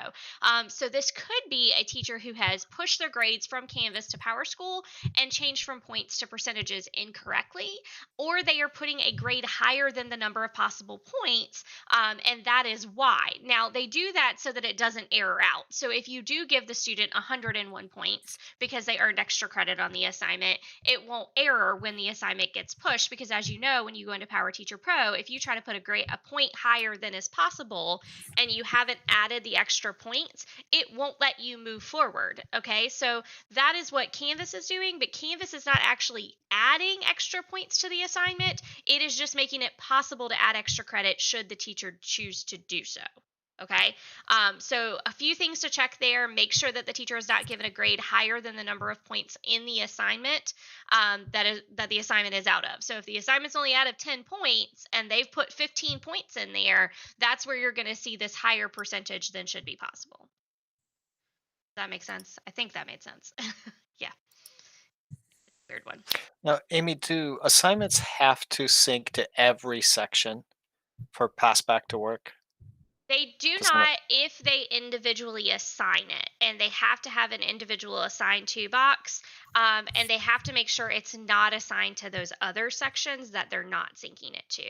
So this could be a teacher who has pushed their grades from Canvas to Power School and changed from points to percentages incorrectly, or they are putting a grade higher than the number of possible points, and that is why. Now, they do that so that it doesn't error out. So if you do give the student 101 points because they earned extra credit on the assignment, it won't error when the assignment gets pushed, because as you know, when you go into Power Teacher Pro, if you try to put a point higher than is possible and you haven't added the extra points, it won't let you move forward. Okay, so that is what Canvas is doing, but Canvas is not actually adding extra points to the assignment. It is just making it possible to add extra credit should the teacher choose to do so. Okay. So a few things to check there. Make sure that the teacher is not given a grade higher than the number of points in the assignment that the assignment is out of. So if the assignment's only out of 10 points and they've put 15 points in there, that's where you're going to see this higher percentage than should be possible. Does that make sense? I think that made sense. Yeah. Weird one. Now, Amy, do assignments have to sync to every section for pass back to work? They do Doesn't it? not if they individually assign it, and they have to have an individual assigned to box, and they have to make sure it's not assigned to those other sections that they're not syncing it to.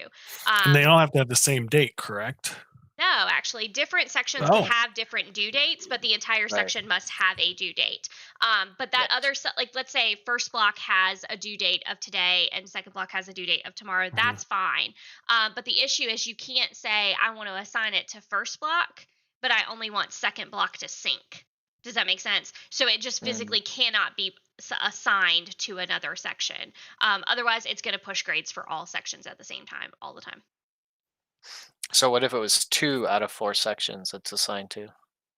And they all have to have the same date, correct? No, actually, different sections can Oh, have different due dates, but the entire Right. section must have a due date. But that Yes. other, like, let's say first block has a due date of today and second block has a due date of tomorrow, mhm. that's fine. But the issue is you can't say, I want to assign it to first block, but I only want second block to sync. Does that make sense? So it just Mm. physically cannot be assigned to another section. Otherwise, it's going to push grades for all sections at the same time, all the time. So what if it was 2 out of 4 sections it's assigned to?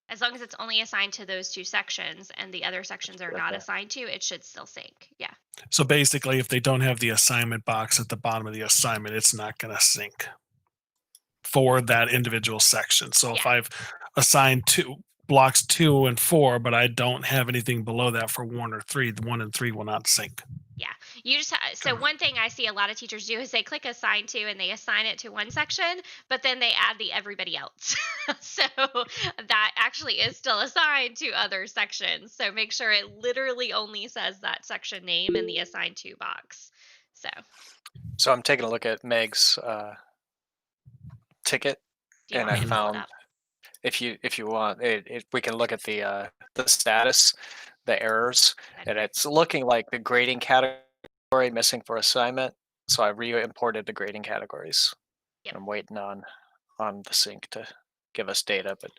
As long as it's only assigned to those 2 sections and the other sections are not Okay. assigned to, it should still sync. Yeah. So basically, if they don't have the assignment box at the bottom of the assignment, it's not going to sync for that individual section. So if Yeah. I've assigned blocks 2 and 4, but I don't have anything below that for 1 or 3, the 1 and 3 will not sync. Yeah. You just so one thing I see a lot of teachers do is they click assign to and they assign it to one section, but then they add the everybody else. So that actually is still assigned to other sections. So make sure it literally only says that section name in the assign to box. So So I'm taking a look at Meg's ticket, do you and want I me to pull it found up? if you want we can look at the status, the errors, That'd and be great. it's looking like the grading category missing for assignment. So I re-imported the grading categories. Yep. I'm waiting on the sync to give us data, but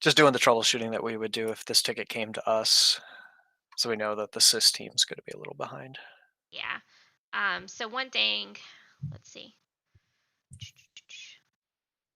just doing the troubleshooting that we would do if this ticket came to us, so we know that the sys team's going to be a little behind. Yeah. So one thing, let's see.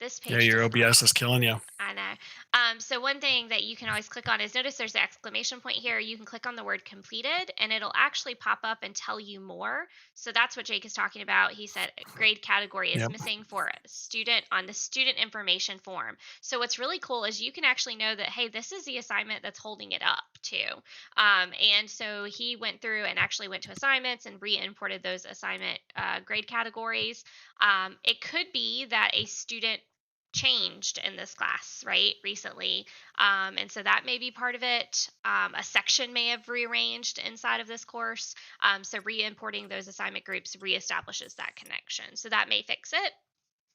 This Yeah, page your does not. OBS is killing you. I know. So one thing that you can always click on is notice there's an exclamation point here. You can click on the word completed and it'll actually pop up and tell you more. So that's what Jake is talking about. He said grade category is Yep. missing for a student on the student information form. So what's really cool is you can actually know that, hey, this is the assignment that's holding it up too. And so he went through and actually went to assignments and re-imported those assignment grade categories. It could be that a student changed in this class, right, recently. And so that may be part of it. A section may have rearranged inside of this course. So re-importing those assignment groups reestablishes that connection. So that may fix it.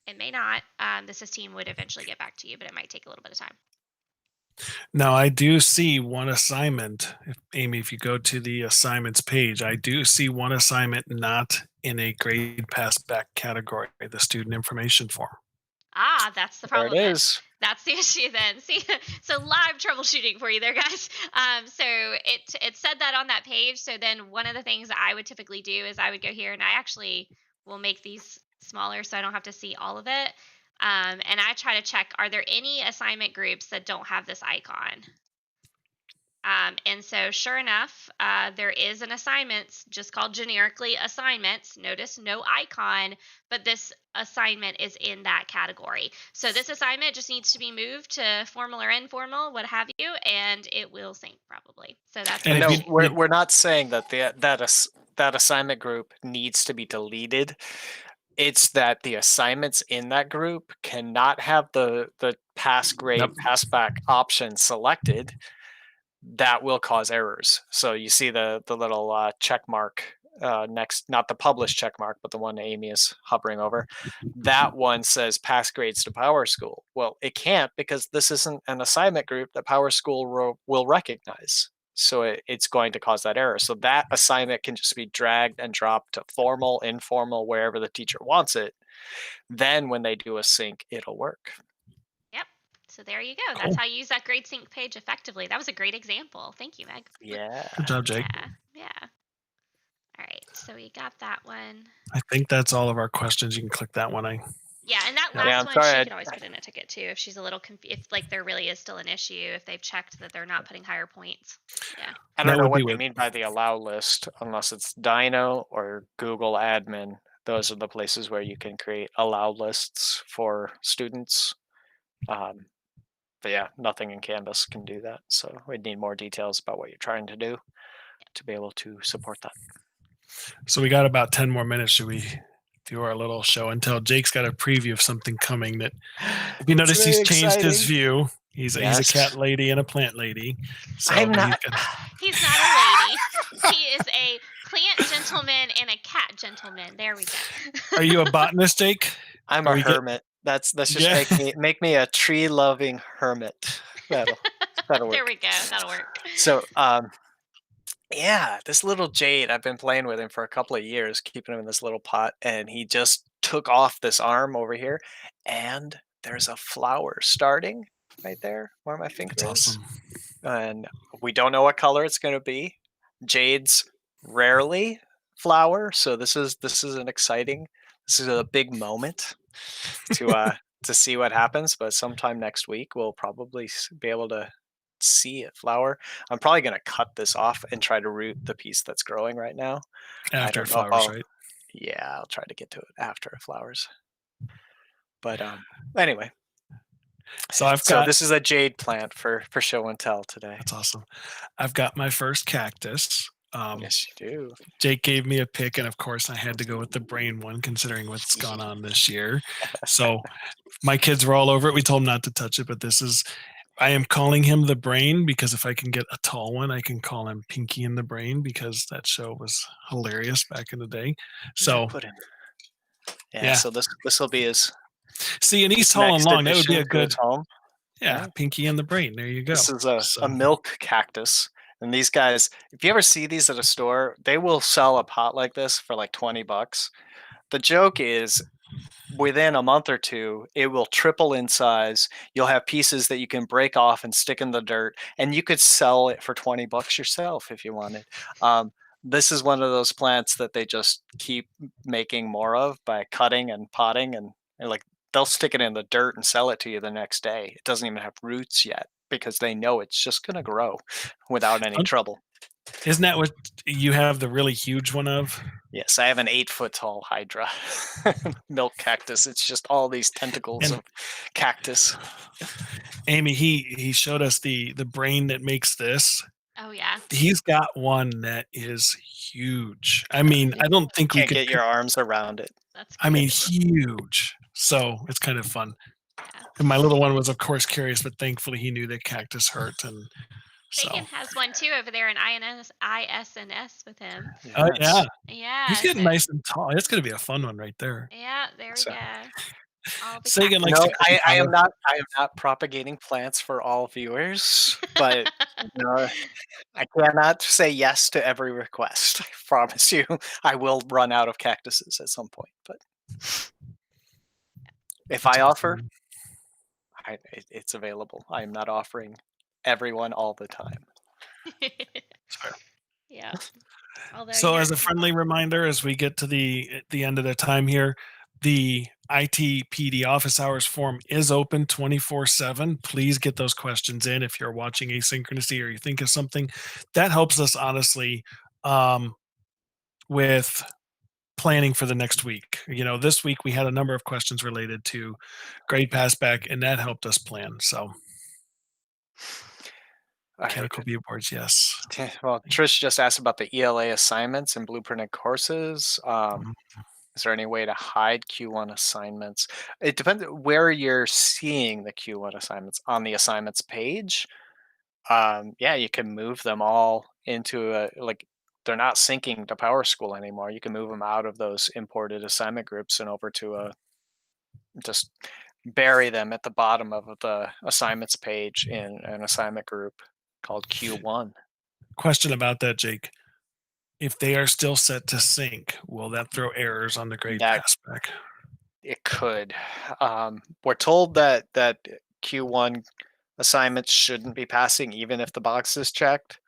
It may not. The SIS team would eventually get back to you, but it might take a little bit of time. Now, I do see one assignment. Amy, if you go to the assignments page, I do see one assignment not in a grade pass back category, the student information form. Ah, that's the There problem. it Then. is. That's the issue then. See, so live troubleshooting for you there, guys. So it said that on that page. So then one of the things that I would typically do is I would go here and I actually will make these smaller so I don't have to see all of it. And I try to check, are there any assignment groups that don't have this icon? And so sure enough, there is an assignments just called generically assignments. Notice no icon, but this assignment is in that category. So this assignment just needs to be moved to formal or informal, what have you, and it will sync probably. So that's And No, if you- we're not saying that that assignment group needs to be deleted. It's that the assignments in that group cannot have the pass grade, Yep. pass back option selected. That will cause errors. So you see the little check mark next, not the published check mark, but the one Amy is hovering over. That one says pass grades to Power School. Well, it can't because this isn't an assignment group that Power School will recognize. So it's going to cause that error. So that assignment can just be dragged and dropped to formal, informal, wherever the teacher wants it. Then when they do a sync, it'll work. Yep. So there you go. Cool. That's how you use that grade sync page effectively. That was a great example. Thank you, Meg. Yeah. Good job, Jake. Yeah. All right. So we got that one. I think that's all of our questions. You can click that one. Yeah, and that Yeah. last Yeah, I'm one sorry. she can always put in a ticket too if she's a little confused. If like there really is still an issue, if they've checked that they're not putting higher points. Yeah. I That don't know would what be they with mean by the allow list, unless it's Dino or Google Admin. Those are the places where you can create allow lists for students. But yeah, nothing in Canvas can do that. So we'd need more details about what you're trying to do to be able to support that. So we got about 10 more minutes. Should we do our little show and tell? Jake's got a preview of something coming that, if you It's notice, he's very changed his exciting. view. He's a Yes. cat lady and a plant lady. So I'm he's not. gonna- He's not a lady. He is a plant gentleman and a cat gentleman. There we go. Are you a botanist, Jake? I'm Are a we get- hermit. That's just Yeah. make me a tree loving hermit. That'll work. There we go. That'll work. So yeah, this little Jade, I've been playing with him for a couple of years, keeping him in this little pot, and he just took off this arm over here, and there's a flower starting right there where my finger That's is. awesome. And we don't know what color it's going to be. Jades rarely flower, so this is an exciting. This is a big moment to see what happens. But sometime next week, we'll probably be able to see it flower. I'm probably going to cut this off and try to root the piece that's growing right now. After don't know if flowers, I'll- right? Yeah, I'll try to get to it after it flowers. But anyway, So I've so got. this is a jade plant for show and tell today. That's awesome. I've got my first cactus. Yes, you do. Jake gave me a pick, and of course, I had to go with the brain one, considering what's gone on this year. So my kids were all over it. We told them not to touch it, but I am calling him the brain because if I can get a tall one, I can call him Pinky and the Brain because that show was hilarious back in the day. So Put him. Yeah, Yeah. so this will be his see, and he's tall and next long. That would be addition a to good, his home. yeah, Pinky and the Brain. There you go. This is a So- milk cactus. And these guys, if you ever see these at a store, they will sell a pot like this for like $20. The joke is within a month or two, it will triple in size. You'll have pieces that you can break off and stick in the dirt, and you could sell it for $20 yourself if you wanted. This is one of those plants that they just keep making more of by cutting and potting, and like they'll stick it in the dirt and sell it to you the next day. It doesn't even have roots yet because they know it's just going to grow without any trouble. Isn't that what you have the really huge one of? Yes, I have an 8-foot tall hydra milk cactus. It's just all these tentacles And- of cactus. Amy, he showed us the brain that makes this. Oh yeah. He's got one that is huge. I mean, I don't think we Can't could get your arms around it. That's I mean, huge. So it's kind of fun. And my little one was, of course, curious, but thankfully he knew that cactus hurt, and so. Bacon has one too over there in ISNS with him. Oh yeah, Yeah. he's getting so- nice and tall. It's going to be a fun one right there. Yeah, there we So- go. All the Sagan cactus. likes No, to I am not propagating plants for all viewers, but you know, I cannot say yes to every request. I promise you, I will run out of cactuses at some point. But if I offer, it's available. I am not offering everyone all the time. Yeah. Although So, you're- as a friendly reminder, as we get to the end of the time here, the ITPD office hours form is open 24/7. Please get those questions in if you're watching asynchronously or you think of something. That helps us honestly with planning for the next week. You know, this week we had a number of questions related to grade pass back, and that helped us plan. So, All right. mechanical view boards, yes. Well, Trish just asked about the ELA assignments and blueprinted courses. Mhm. Is there any way to hide Q1 assignments? It depends where you're seeing the Q1 assignments on the assignments page. Yeah, you can move them all into they're not syncing to PowerSchool anymore. You can move them out of those imported assignment groups and over to just bury them at the bottom of the assignments page in an assignment group called Q1. Question about that, Jake. If they are still set to sync, will that throw errors on the grade That- pass back? It could. We're told that Q1 assignments shouldn't be passing even if the box is checked,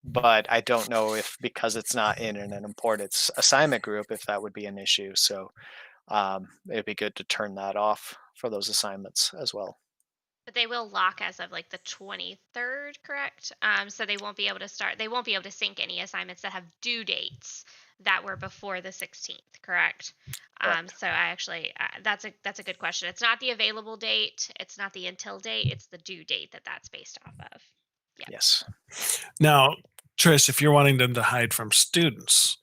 but I don't know if because it's not in an imported assignment group if that would be an issue. So it'd be good to turn that off for those assignments as well. But they will lock as of like the 23rd, correct? So they won't be able to start. They won't be able to sync any assignments that have due dates that were before the 16th, correct? Correct. So I actually, that's a good question. It's not the available date. It's not the until date. It's the due date that's based off of. Yep. Yes. Now, Trish, if you're wanting them to hide from students,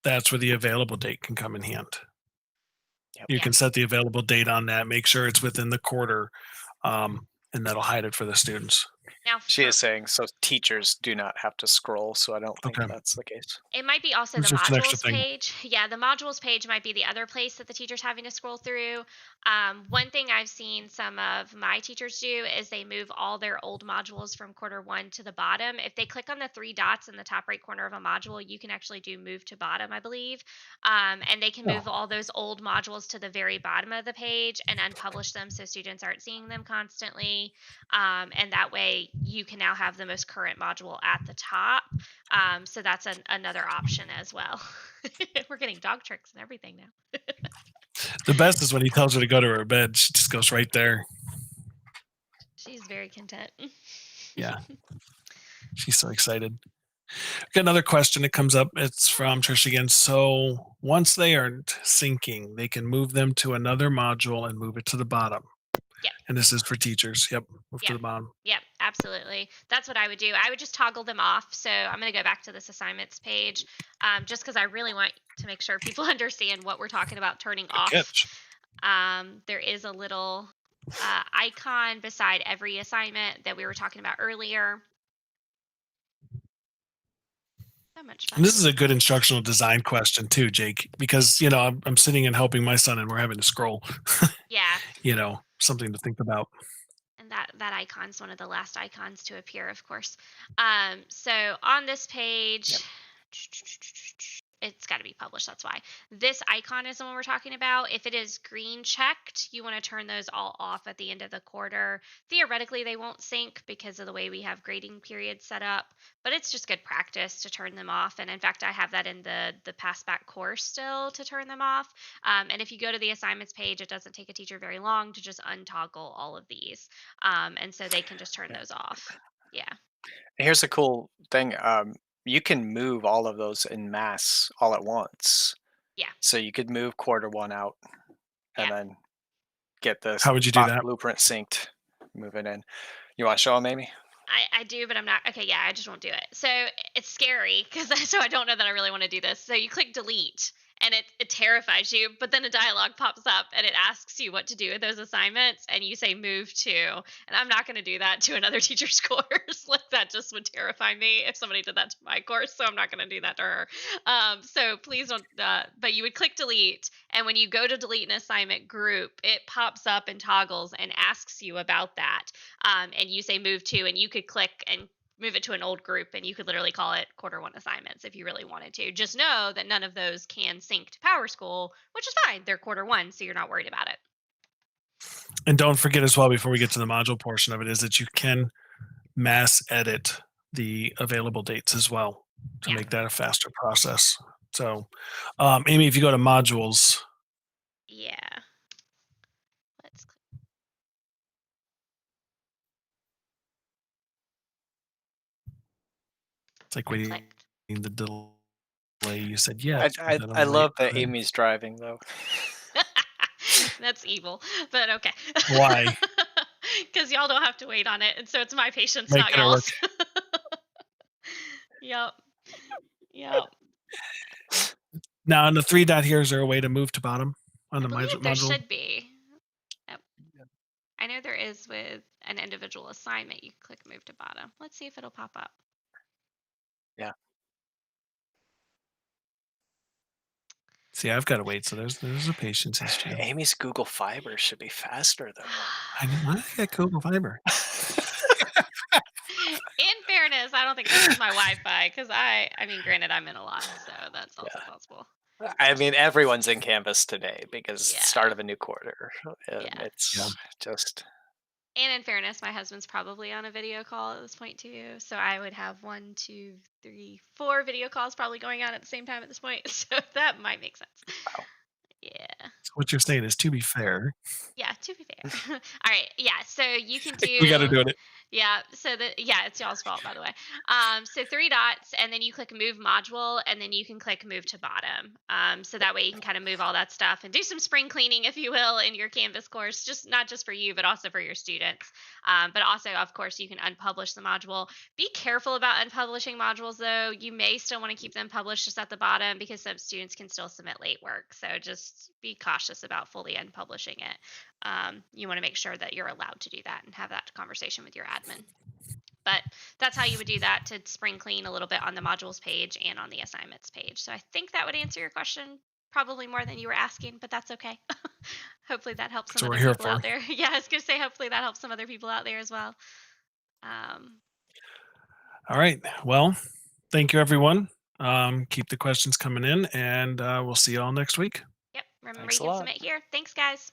that's where the available date can come in hand. Yep. You Yeah. can set the available date on that, make sure it's within the quarter, and that'll hide it for the students. Now, She for is saying so teachers do not have to scroll, so I don't think Okay. that's the case. It might be also the It's just an extra modules thing. page. Yeah, the modules page might be the other place that the teacher's having to scroll through. One thing I've seen some of my teachers do is they move all their old modules from quarter one to the bottom. If they click on the three dots in the top right corner of a module, you can actually do move to bottom, I believe. And they can move all those old modules to the very bottom of the page and unpublish them so students aren't seeing them constantly. And that way you can now have the most current module at the top. So that's another option as well. We're getting dog tricks and everything now. The best is when he tells her to go to her bed. She just goes right there. She's very content. Yeah. She's so excited. Got another question that comes up. It's from Trish again. So once they aren't syncing, they can move them to another module and move it to the bottom. Yep. And this is for teachers. Yep. Move to Yep. the bottom. Yep, absolutely. That's what I would do. I would just toggle them off. So I'm going to go back to this assignments page just because I really want to make sure people understand what we're talking about turning Good off. catch. There is a little icon beside every assignment that we were talking about earlier. So much fun. And this is a good instructional design question too, Jake, because I'm sitting and helping my son and we're having to scroll. Yeah. Something to think about. And that icon's one of the last icons to appear, of course. So on this page, Yep. it's got to be published. That's why this icon is the one we're talking about. If it is green checked, you want to turn those all off at the end of the quarter. Theoretically, they won't sync because of the way we have grading periods set up, but it's just good practice to turn them off. And in fact, I have that in the pass back course still to turn them off. And if you go to the assignments page, it doesn't take a teacher very long to just untoggle all of these. And so they can just turn those off. Yeah. Here's a cool thing. You can move all of those in mass all at once. Yeah. So you could move quarter one out and Yeah. then get the How would you do that? blueprint synced, move it in. You want to show them, Amy? I do, but I'm not. Okay, yeah, I just won't do it. So it's scary because so I don't know that I really want to do this. So you click delete and it terrifies you, but then a dialog pops up and it asks you what to do with those assignments and you say move to. And I'm not going to do that to another teacher's course. Like that just would terrify me if somebody did that to my course. So I'm not going to do that to her. So please don't, but you would click delete. And when you go to delete an assignment group, it pops up and toggles and asks you about that. And you say move to, and you could click and move it to an old group, and you could literally call it quarter one assignments if you really wanted to. Just know that none of those can sync to PowerSchool, which is fine. They're quarter one, so you're not worried about it. And don't forget as well, before we get to the module portion of it, is that you can mass edit the available dates as well to Yeah. make that a faster process. So, Amy, if you go to modules, Yeah. Let's click. it's like I waiting clicked. the delay. You said yes. I but then I I'm love waiting. that Amy's driving though. That's evil, but okay. Why? Because y'all don't have to wait on it, and so it's my patience, Making not it work. y'all's. Yep. Now on the three dot here, is there a way to move to bottom on I the believe there module? should be. Yep. I know there is with an individual assignment. You click move to bottom. Let's see if it'll pop up. Yeah. See, I've got to wait. So there's a patience issue. Amy's Google Fiber should be faster though. I know. I got Google Fiber. In fairness, I don't think this is my Wi-Fi because I mean, granted, I'm in a lot, so that's also possible. I mean, everyone's in Canvas today because it's Yeah. the start of a new quarter. And Yeah. it's Yeah. just And in fairness, my husband's probably on a video call at this point too, so I would have 1, 2, 3, 4 video calls probably going on at the same time at this point. So that might make sense. Wow. Yeah. what you're saying is, to be fair, Yeah, to be fair. All right. Yeah. So you can we got to do. do it. Yeah. So it's y'all's fault, by the way. So three dots, and then you click move module, and then you can click move to bottom. So that way you can kind of move all that stuff and do some spring cleaning, if you will, in your Canvas course, just not just for you, but also for your students. But also, of course, you can unpublish the module. Be careful about unpublishing modules, though. You may still want to keep them published just at the bottom because some students can still submit late work. So just be cautious about fully unpublishing it. You want to make sure that you're allowed to do that and have that conversation with your admin. But that's how you would do that to spring clean a little bit on the modules page and on the assignments page. So I think that would answer your question probably more than you were asking, but that's okay. Hopefully that helps That's some what other we're here people out for. there. Yeah, I was going to say, hopefully that helps some other people out there as well. All right. Well, thank you, everyone. Keep the questions coming in, and we'll see you all next week. Yep. Remember, Thanks you a can lot. submit here. Thanks, guys.